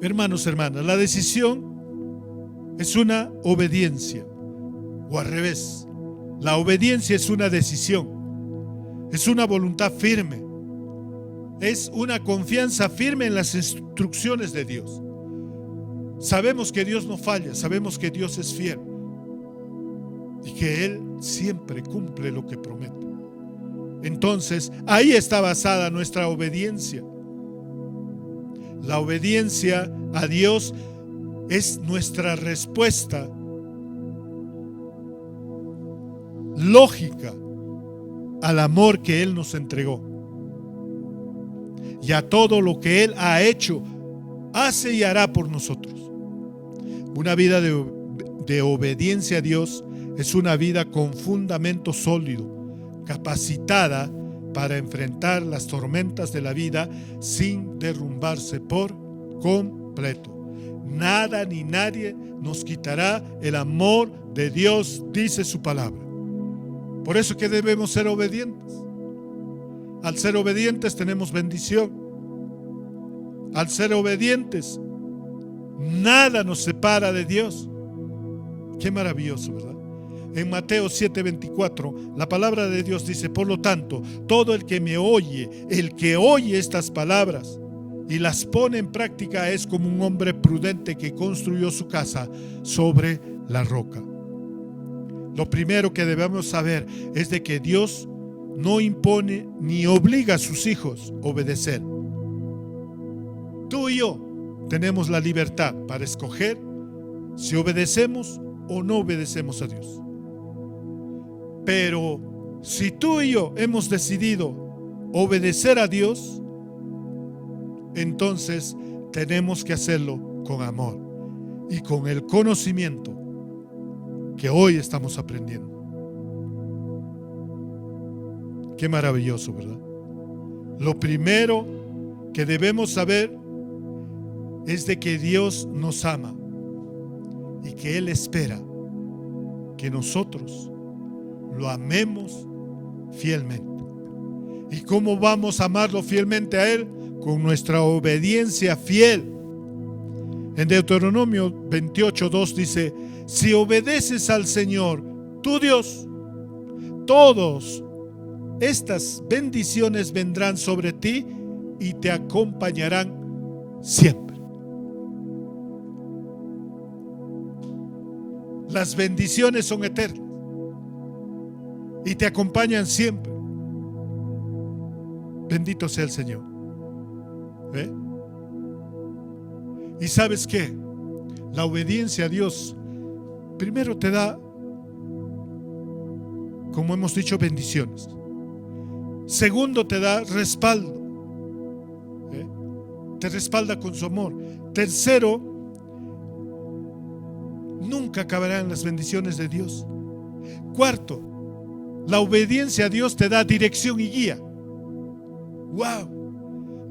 Hermanos, hermanas, la decisión es una obediencia, o al revés, la obediencia es una decisión, es una voluntad firme, es una confianza firme en las instrucciones de Dios. Sabemos que Dios no falla, sabemos que Dios es fiel y que Él siempre cumple lo que promete. Entonces, ahí está basada nuestra obediencia. La obediencia a Dios es nuestra respuesta lógica al amor que Él nos entregó y a todo lo que Él ha hecho, hace y hará por nosotros. Una vida de obediencia a Dios es una vida con fundamento sólido, capacitada para enfrentar las tormentas de la vida sin derrumbarse por completo. Nada ni nadie nos quitará el amor de Dios, dice su palabra. Por eso que debemos ser obedientes. Al ser obedientes tenemos bendición. Al ser obedientes, nada nos separa de Dios. Qué maravilloso, ¿verdad? En Mateo 7:24, la palabra de Dios dice: por lo tanto, todo el que me oye, el que oye estas palabras y las pone en práctica, es como un hombre prudente que construyó su casa sobre la roca. Lo primero que debemos saber es de que Dios no impone ni obliga a sus hijos a obedecer. Tú y yo tenemos la libertad para escoger si obedecemos o no obedecemos a Dios. Pero si tú y yo hemos decidido obedecer a Dios, entonces tenemos que hacerlo con amor y con el conocimiento que hoy estamos aprendiendo. Qué maravilloso, ¿verdad? Lo primero que debemos saber es de que Dios nos ama y que Él espera que nosotros lo amemos fielmente. ¿Y cómo vamos a amarlo fielmente a Él? Con nuestra obediencia fiel. En Deuteronomio 28:2 dice: si obedeces al Señor, tu Dios, todas estas bendiciones vendrán sobre ti y te acompañarán siempre. Las bendiciones son eternas y te acompañan siempre. Bendito sea el Señor. ¿Y sabes qué? La obediencia a Dios primero te da, como hemos dicho, bendiciones. Segundo, te da respaldo. Te respalda con su amor. Tercero, nunca acabarán las bendiciones de Dios. Cuarto, la obediencia a Dios te da dirección y guía. ¡Wow!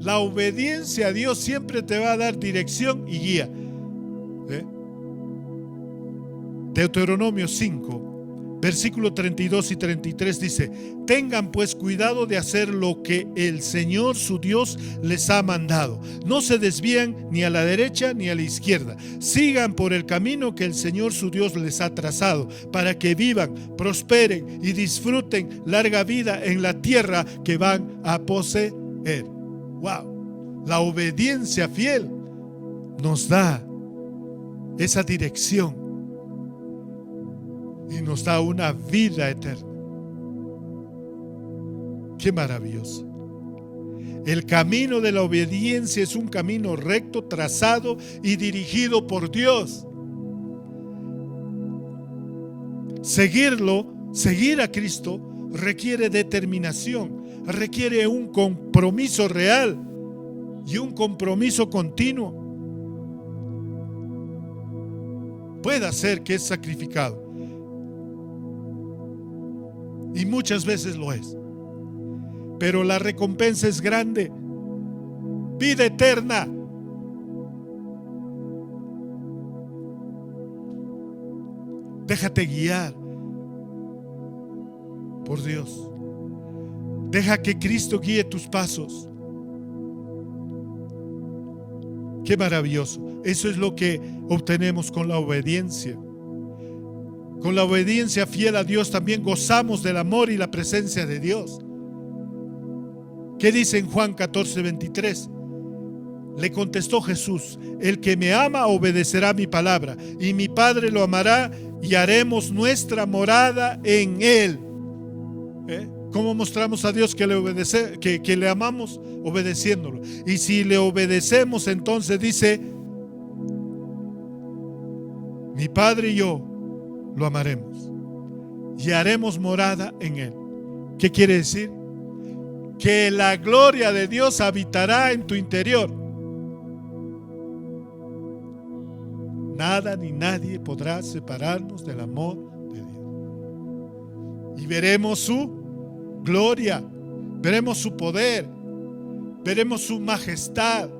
La obediencia a Dios siempre te va a dar dirección y guía. Deuteronomio 5, Versículo 32 y 33 dice: tengan pues cuidado de hacer lo que el Señor su Dios les ha mandado. No se desvíen ni a la derecha ni a la izquierda. Sigan por el camino que el Señor su Dios les ha trazado, para que vivan, prosperen y disfruten larga vida en la tierra que van a poseer. Wow, la obediencia fiel nos da esa dirección y nos da una vida eterna. Qué maravilloso. El camino de la obediencia es un camino recto, trazado y dirigido por Dios. Seguir a Cristo requiere determinación, requiere un compromiso real y un compromiso continuo. Puede ser que es sacrificado, y muchas veces lo es, pero la recompensa es grande, vida eterna. Déjate guiar por Dios. Deja que Cristo guíe tus pasos. Qué maravilloso. Eso es lo que obtenemos con la obediencia. Con la obediencia fiel a Dios también gozamos del amor y la presencia de Dios. ¿Qué dice en Juan 14:23? Le contestó Jesús: el que me ama obedecerá mi palabra, y mi Padre lo amará y haremos nuestra morada en él. ¿Cómo mostramos a Dios que le amamos? Obedeciéndolo. Y si le obedecemos, entonces dice: mi Padre y yo lo amaremos y haremos morada en él. ¿Qué quiere decir? Que la gloria de Dios habitará en tu interior. Nada ni nadie podrá separarnos del amor de Dios. Y veremos su gloria, veremos su poder, veremos su majestad.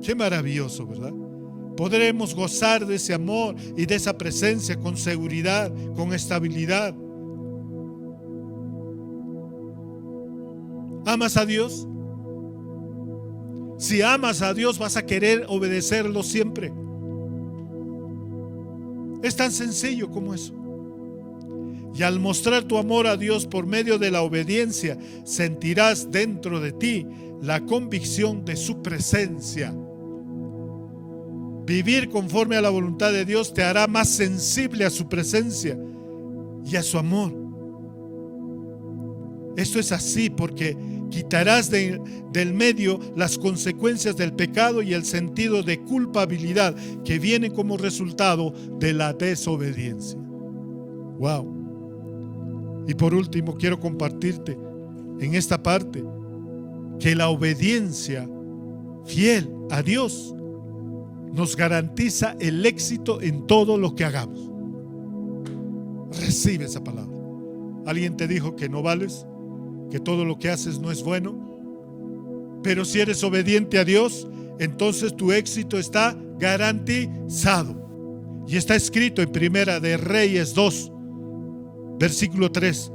Qué maravilloso, ¿verdad? Podremos gozar de ese amor y de esa presencia con seguridad, con estabilidad. ¿Amas a Dios? Si amas a Dios, vas a querer obedecerlo siempre. Es tan sencillo como eso. Y al mostrar tu amor a Dios por medio de la obediencia, sentirás dentro de ti la convicción de su presencia. Vivir conforme a la voluntad de Dios te hará más sensible a su presencia y a su amor. Esto es así porque quitarás del medio las consecuencias del pecado y el sentido de culpabilidad que viene como resultado de la desobediencia. Wow. Y por último, quiero compartirte en esta parte que la obediencia fiel a Dios nos garantiza el éxito en todo lo que hagamos. Recibe esa palabra. ¿Alguien te dijo que no vales? ¿Que todo lo que haces no es bueno? Pero si eres obediente a Dios, entonces tu éxito está garantizado. Y está escrito en Primera de Reyes 2, versículo 3.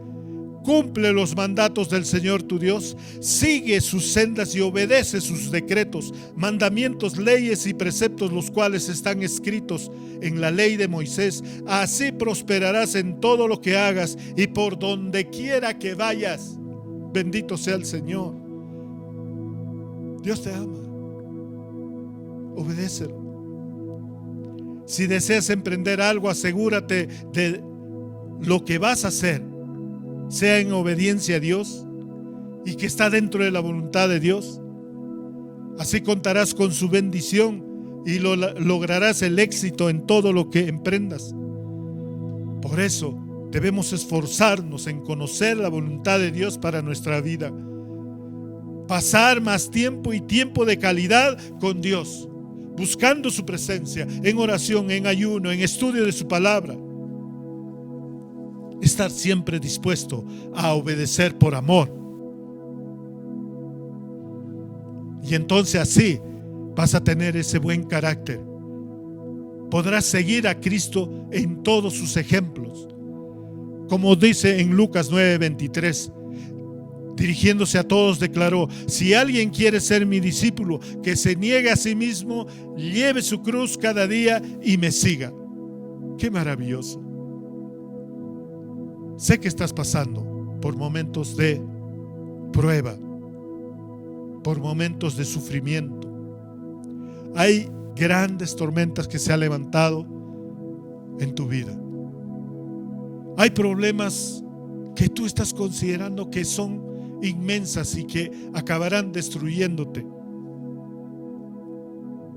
Cumple los mandatos del Señor tu Dios, sigue sus sendas y obedece sus decretos, mandamientos, leyes y preceptos, los cuales están escritos en la ley de Moisés. Así prosperarás en todo lo que hagas y por donde quiera que vayas. Bendito sea el Señor. Dios te ama. Obedécelo. Si deseas emprender algo, asegúrate de lo que vas a hacer sea en obediencia a Dios y que está dentro de la voluntad de Dios. Así contarás con su bendición y lograrás el éxito en todo lo que emprendas. Por eso debemos esforzarnos en conocer la voluntad de Dios para nuestra vida. Pasar más tiempo y tiempo de calidad con Dios, buscando su presencia, en oración, en ayuno, en estudio de su palabra. Estar siempre dispuesto a obedecer por amor. Y entonces así vas a tener ese buen carácter podrás seguir a Cristo en todos sus ejemplos. Como dice en Lucas 9:23, dirigiéndose a todos declaró: si alguien quiere ser mi discípulo, que se niegue a sí mismo, lleve su cruz cada día y me siga. ¡Qué maravilloso! Sé que estás pasando por momentos de prueba, por momentos de sufrimiento. Hay grandes tormentas que se han levantado en tu vida. Hay problemas que tú estás considerando que son inmensas y que acabarán destruyéndote.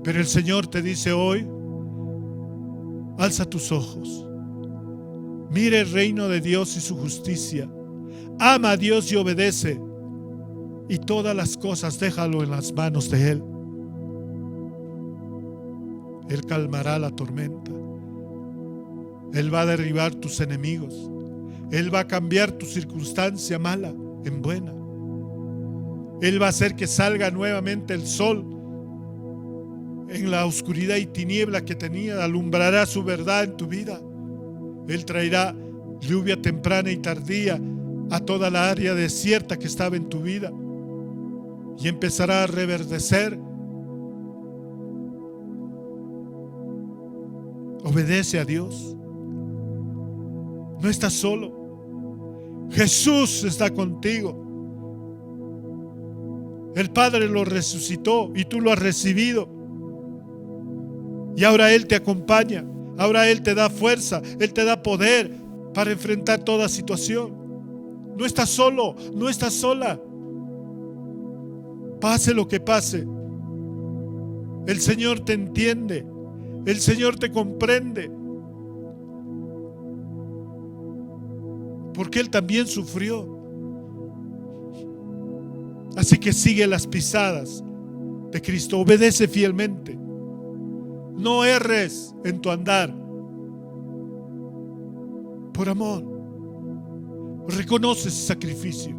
Pero el Señor te dice hoy: alza tus ojos, mira el reino de Dios y su justicia, ama a Dios y obedece, y todas las cosas déjalo en las manos de Él. Él calmará la tormenta. Él va a derribar tus enemigos. Él va a cambiar tu circunstancia mala en buena. Él va a hacer que salga nuevamente el sol en la oscuridad y tiniebla que tenía. Alumbrará su verdad en tu vida. Él traerá lluvia temprana y tardía a toda la área desierta que estaba en tu vida, y empezará a reverdecer. Obedece a Dios. No estás solo. Jesús está contigo. El Padre lo resucitó y tú lo has recibido. Y ahora Él te acompaña. Ahora Él te da fuerza. Él te da poder para enfrentar toda situación. No estás solo. No estás sola. Pase lo que pase, el Señor te entiende. El Señor te comprende. Porque Él también sufrió. Así que sigue las pisadas de Cristo. Obedece fielmente. No erres en tu andar. Por amor. Reconoce ese sacrificio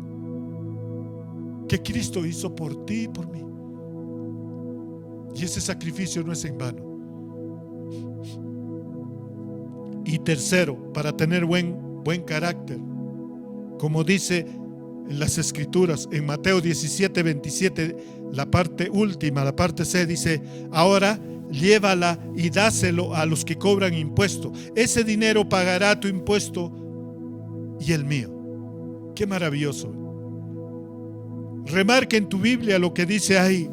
que Cristo hizo por ti y por mí. Y ese sacrificio no es en vano. Y tercero, para tener buen carácter, como dice en las Escrituras, en Mateo 17:27, la parte última, la parte C, dice: ahora llévala y dáselo a los que cobran impuesto. Ese dinero pagará tu impuesto y el mío. Qué maravilloso. Remarca en tu Biblia lo que dice ahí: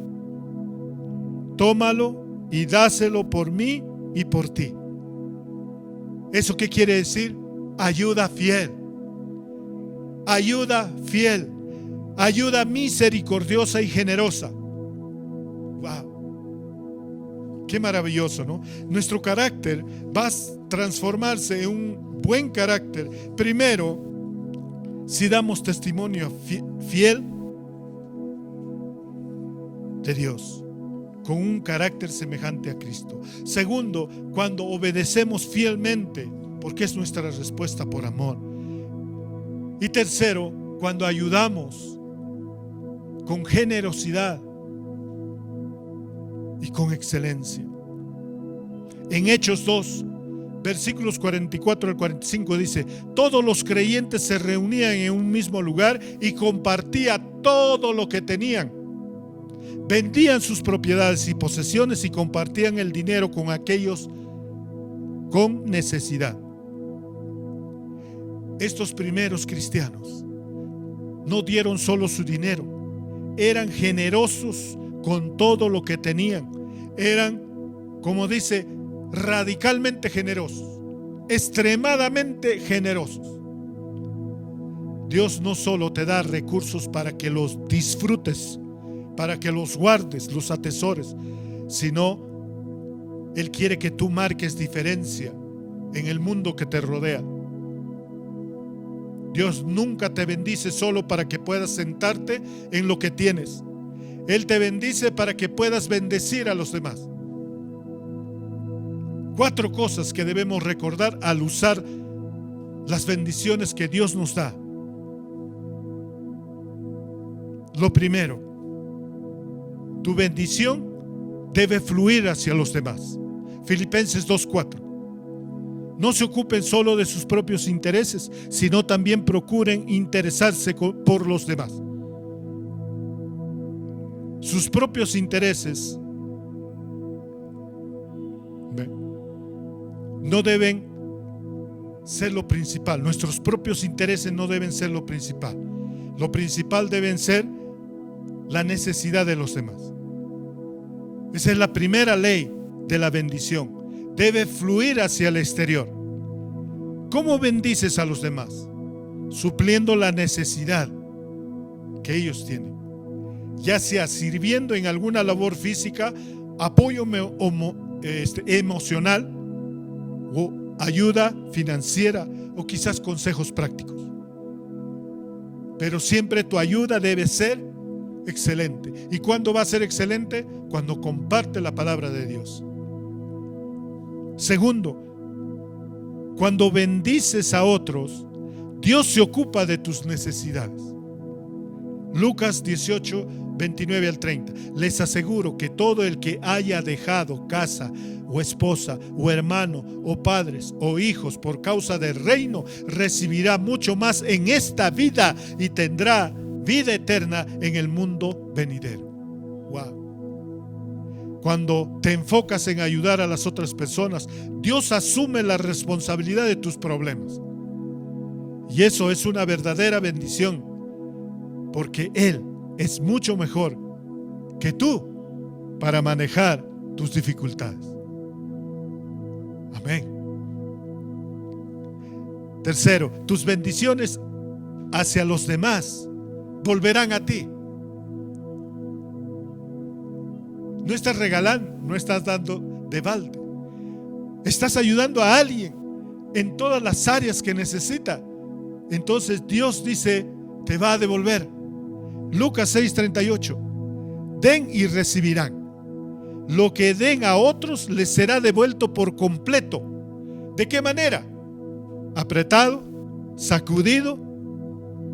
tómalo y dáselo por mí y por ti. ¿Eso qué quiere decir? Ayuda fiel. Ayuda fiel. Ayuda misericordiosa y generosa. Wow. Qué maravilloso, ¿no? Nuestro carácter va a transformarse en un buen carácter. Primero, si damos testimonio fiel de Dios, con un carácter semejante a Cristo. Segundo, cuando obedecemos fielmente, porque es nuestra respuesta por amor. Y tercero, cuando ayudamos con generosidad y con excelencia. En Hechos 2, versículos 44 al 45 dice: todos los creyentes se reunían en un mismo lugar y compartían todo lo que tenían. Vendían sus propiedades y posesiones y compartían el dinero con aquellos con necesidad. Estos primeros cristianos no dieron solo su dinero, eran generosos con todo lo que tenían. Eran, como dice, radicalmente generosos, extremadamente generosos. Dios no solo te da recursos para que los disfrutes, para que los guardes, los atesores, sino Él quiere que tú marques diferencia en el mundo que te rodea. Dios nunca te bendice solo para que puedas sentarte en lo que tienes. Él te bendice para que puedas bendecir a los demás. 4 cosas que debemos recordar al usar las bendiciones que Dios nos da. Lo primero, tu bendición debe fluir hacia los demás. Filipenses 2:4. No se ocupen solo de sus propios intereses, sino también procuren interesarse por los demás. Sus propios intereses no deben ser lo principal. Nuestros propios intereses no deben ser lo principal. Lo principal deben ser la necesidad de los demás. Esa es la primera ley de la bendición. Debe fluir hacia el exterior. ¿Cómo bendices a los demás? Supliendo la necesidad que ellos tienen, ya sea sirviendo en alguna labor física, apoyo emocional o ayuda financiera o quizás consejos prácticos. Pero siempre tu ayuda debe ser excelente. ¿Y cuándo va a ser excelente? Cuando comparte la palabra de Dios. Segundo, cuando bendices a otros, Dios se ocupa de tus necesidades. Lucas 18, 29 al 30. Les aseguro que todo el que haya dejado casa o esposa o hermano o padres o hijos por causa del reino recibirá mucho más en esta vida y tendrá vida eterna en el mundo venidero. Wow. Cuando te enfocas en ayudar a las otras personas, Dios asume la responsabilidad de tus problemas. Y eso es una verdadera bendición, porque Él es mucho mejor que tú para manejar tus dificultades. Amén. Tercero, tus bendiciones hacia los demás volverán a ti. No estás regalando, no estás dando de balde. Estás ayudando a alguien en todas las áreas que necesita. Entonces Dios dice, te va a devolver. Lucas 6:38. Den y recibirán. Lo que den a otros les será devuelto por completo. ¿De qué manera? Apretado, sacudido,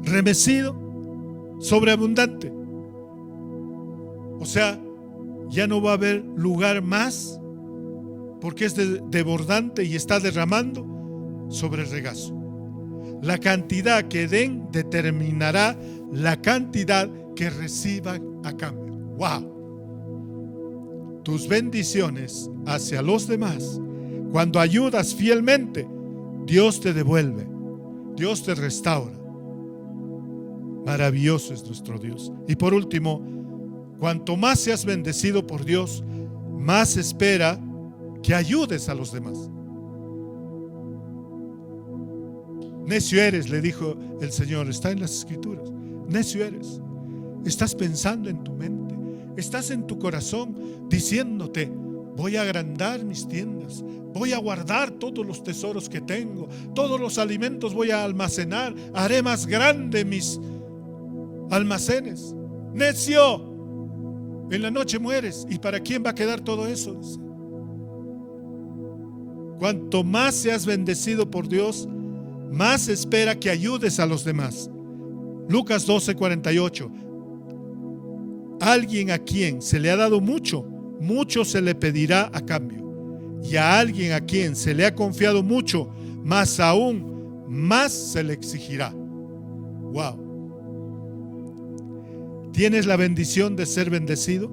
remecido, sobreabundante. O sea, ya no va a haber lugar más porque es desbordante y está derramando sobre el regazo. La cantidad que den determinará la cantidad que reciban a cambio. ¡Wow! Tus bendiciones hacia los demás, cuando ayudas fielmente, Dios te devuelve, Dios te restaura. Maravilloso es nuestro Dios. Y por último, cuanto más seas bendecido por Dios, más espera que ayudes a los demás. Necio eres, le dijo el Señor, está en las Escrituras. Necio eres. Estás pensando en tu mente, estás en tu corazón diciéndote, voy a agrandar mis tiendas, voy a guardar todos los tesoros que tengo, todos los alimentos voy a almacenar, haré más grande mis almacenes. Necio, en la noche mueres. ¿Y para quién va a quedar todo eso? Cuanto más seas bendecido por Dios, más espera que ayudes a los demás. Lucas 12:48. Alguien a quien se le ha dado mucho, mucho se le pedirá a cambio. Y a alguien a quien se le ha confiado mucho, más aún, más se le exigirá. Wow. ¿Tienes la bendición de ser bendecido?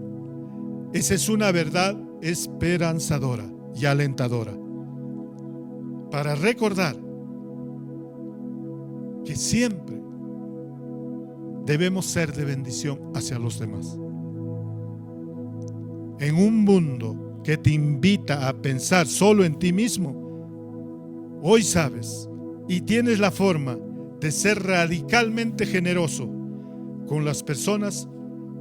Esa es una verdad esperanzadora y alentadora para recordar que siempre debemos ser de bendición hacia los demás. En un mundo que te invita a pensar solo en ti mismo, hoy sabes y tienes la forma de ser radicalmente generoso con las personas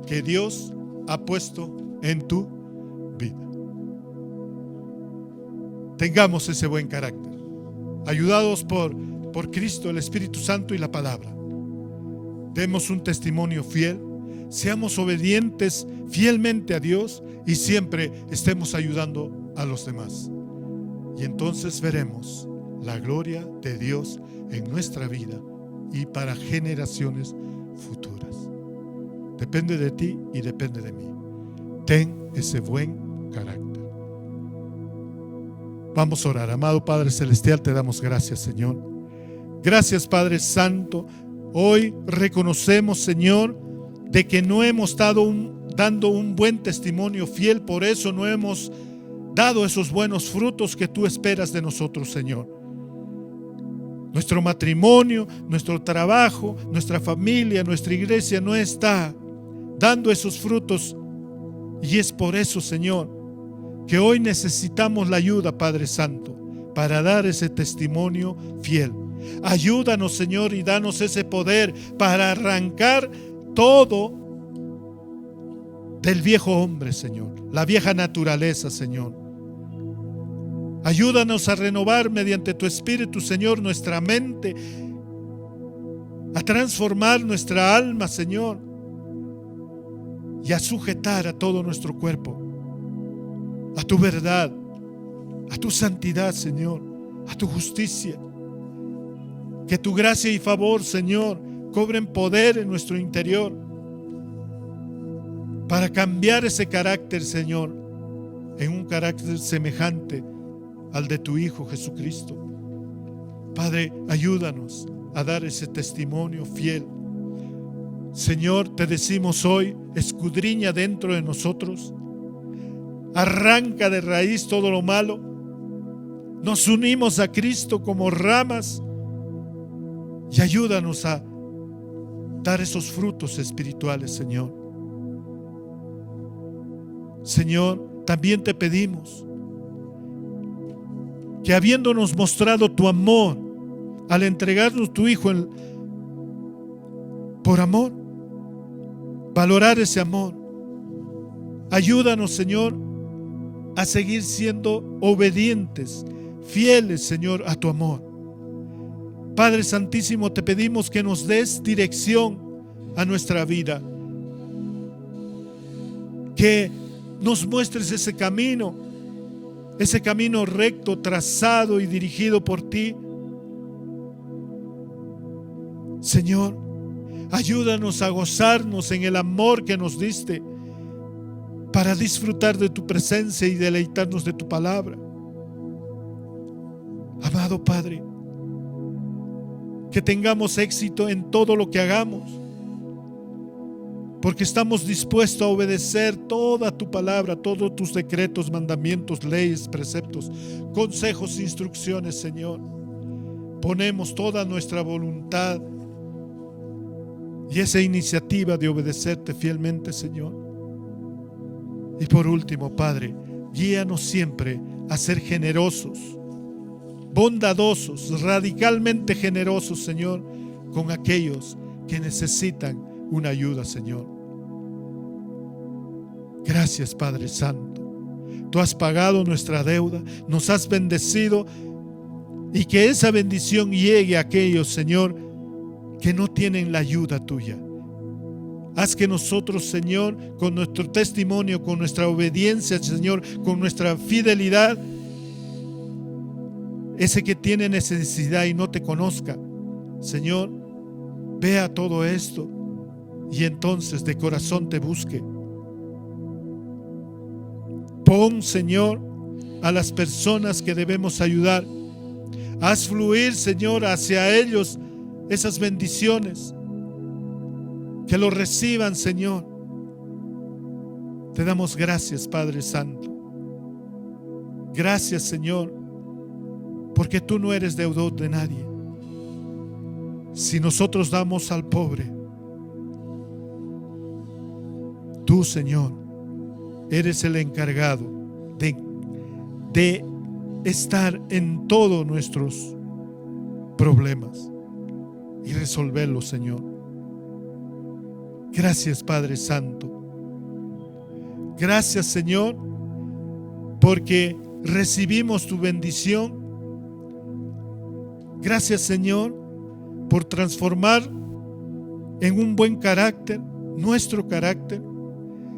que Dios ha puesto en tu vida. Tengamos ese buen carácter, ayudados por Cristo, el Espíritu Santo y la palabra. Demos un testimonio fiel, seamos obedientes fielmente a Dios y siempre estemos ayudando a los demás. Y entonces veremos la gloria de Dios en nuestra vida y para generaciones futuras. Depende de ti y depende de mí. Ten ese buen carácter. Vamos a orar. Amado Padre Celestial, te damos gracias, Señor. Gracias, Padre Santo. Hoy reconocemos, Señor, de que no hemos dando un buen testimonio fiel, por eso no hemos dado esos buenos frutos que tú esperas de nosotros, Señor. Nuestro matrimonio, nuestro trabajo, nuestra familia, nuestra iglesia no está dando esos frutos, y es por eso, Señor, que hoy necesitamos la ayuda, Padre Santo, para dar ese testimonio fiel. Ayúdanos, Señor, y danos ese poder para arrancar todo del viejo hombre, Señor, la vieja naturaleza, Señor. Ayúdanos a renovar mediante tu Espíritu, Señor, nuestra mente, a transformar nuestra alma, Señor, y a sujetar a todo nuestro cuerpo a tu verdad, a tu santidad, Señor, a tu justicia. Que tu gracia y favor, Señor, cobren poder en nuestro interior para cambiar ese carácter, Señor, en un carácter semejante al de tu Hijo Jesucristo. Padre, ayúdanos a dar ese testimonio fiel. Señor, te decimos hoy, escudriña dentro de nosotros, arranca de raíz todo lo malo. Nos unimos a Cristo como ramas y ayúdanos a dar esos frutos espirituales, Señor. Señor, también te pedimos que, habiéndonos mostrado tu amor al entregarnos tu Hijo por amor, valorar ese amor. Ayúdanos, Señor, a seguir siendo obedientes, fieles, Señor, a tu amor. Padre Santísimo, te pedimos que nos des dirección a nuestra vida, que nos muestres ese camino recto, trazado y dirigido por ti. Señor, ayúdanos a gozarnos en el amor que nos diste para disfrutar de tu presencia y deleitarnos de tu palabra. Amado Padre, que tengamos éxito en todo lo que hagamos, porque estamos dispuestos a obedecer toda tu palabra, todos tus decretos, mandamientos, leyes, preceptos, consejos, instrucciones, Señor. Ponemos toda nuestra voluntad y esa iniciativa de obedecerte fielmente, Señor. Y por último, Padre, guíanos siempre a ser generosos, bondadosos, radicalmente generosos, Señor, con aquellos que necesitan una ayuda, Señor. Gracias, Padre Santo. Tú has pagado nuestra deuda, nos has bendecido, y que esa bendición llegue a aquellos, Señor, que no tienen la ayuda tuya. Haz que nosotros, Señor, con nuestro testimonio, con nuestra obediencia, Señor, con nuestra fidelidad, ese que tiene necesidad y no te conozca, Señor, vea todo esto y entonces de corazón te busque. Pon, Señor, a las personas que debemos ayudar. Haz fluir, Señor, hacia ellos esas bendiciones. Que lo reciban, Señor. Te damos gracias, Padre Santo. Gracias, Señor, porque tú no eres deudor de nadie. Si nosotros damos al pobre, tú, Señor, eres el encargado de estar en todos nuestros problemas y resolverlos, Señor. Gracias, Padre Santo. Gracias, Señor, porque recibimos tu bendición. Gracias, Señor, por transformar en un buen carácter nuestro carácter.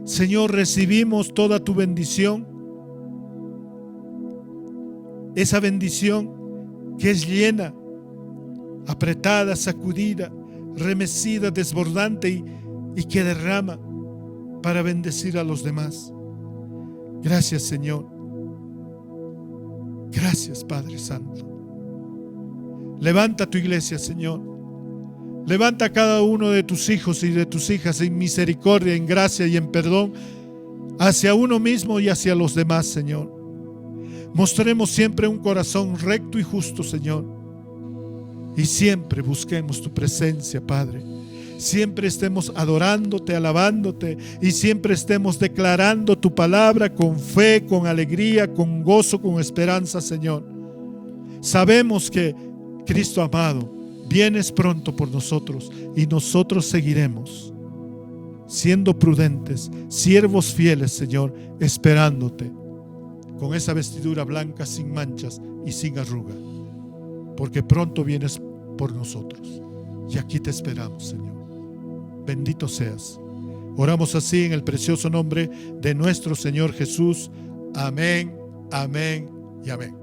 Señor, recibimos toda tu bendición. Esa bendición que es llena, apretada, sacudida, remecida, desbordante y que derrama para bendecir a los demás. Gracias, Señor. Gracias, Padre Santo. Levanta tu iglesia, Señor. Levanta a cada uno de tus hijos y de tus hijas en misericordia, en gracia y en perdón hacia uno mismo y hacia los demás, Señor. Mostremos siempre un corazón recto y justo, Señor. Y siempre busquemos tu presencia, Padre. Siempre estemos adorándote, alabándote, y siempre estemos declarando tu palabra con fe, con alegría, con gozo, con esperanza, Señor. Sabemos que, Cristo amado, vienes pronto por nosotros y nosotros seguiremos siendo prudentes, siervos fieles, Señor, esperándote con esa vestidura blanca sin manchas y sin arruga, porque pronto vienes por nosotros y aquí te esperamos, Señor. Bendito seas. Oramos así en el precioso nombre de nuestro Señor Jesús. Amén, amén y amén.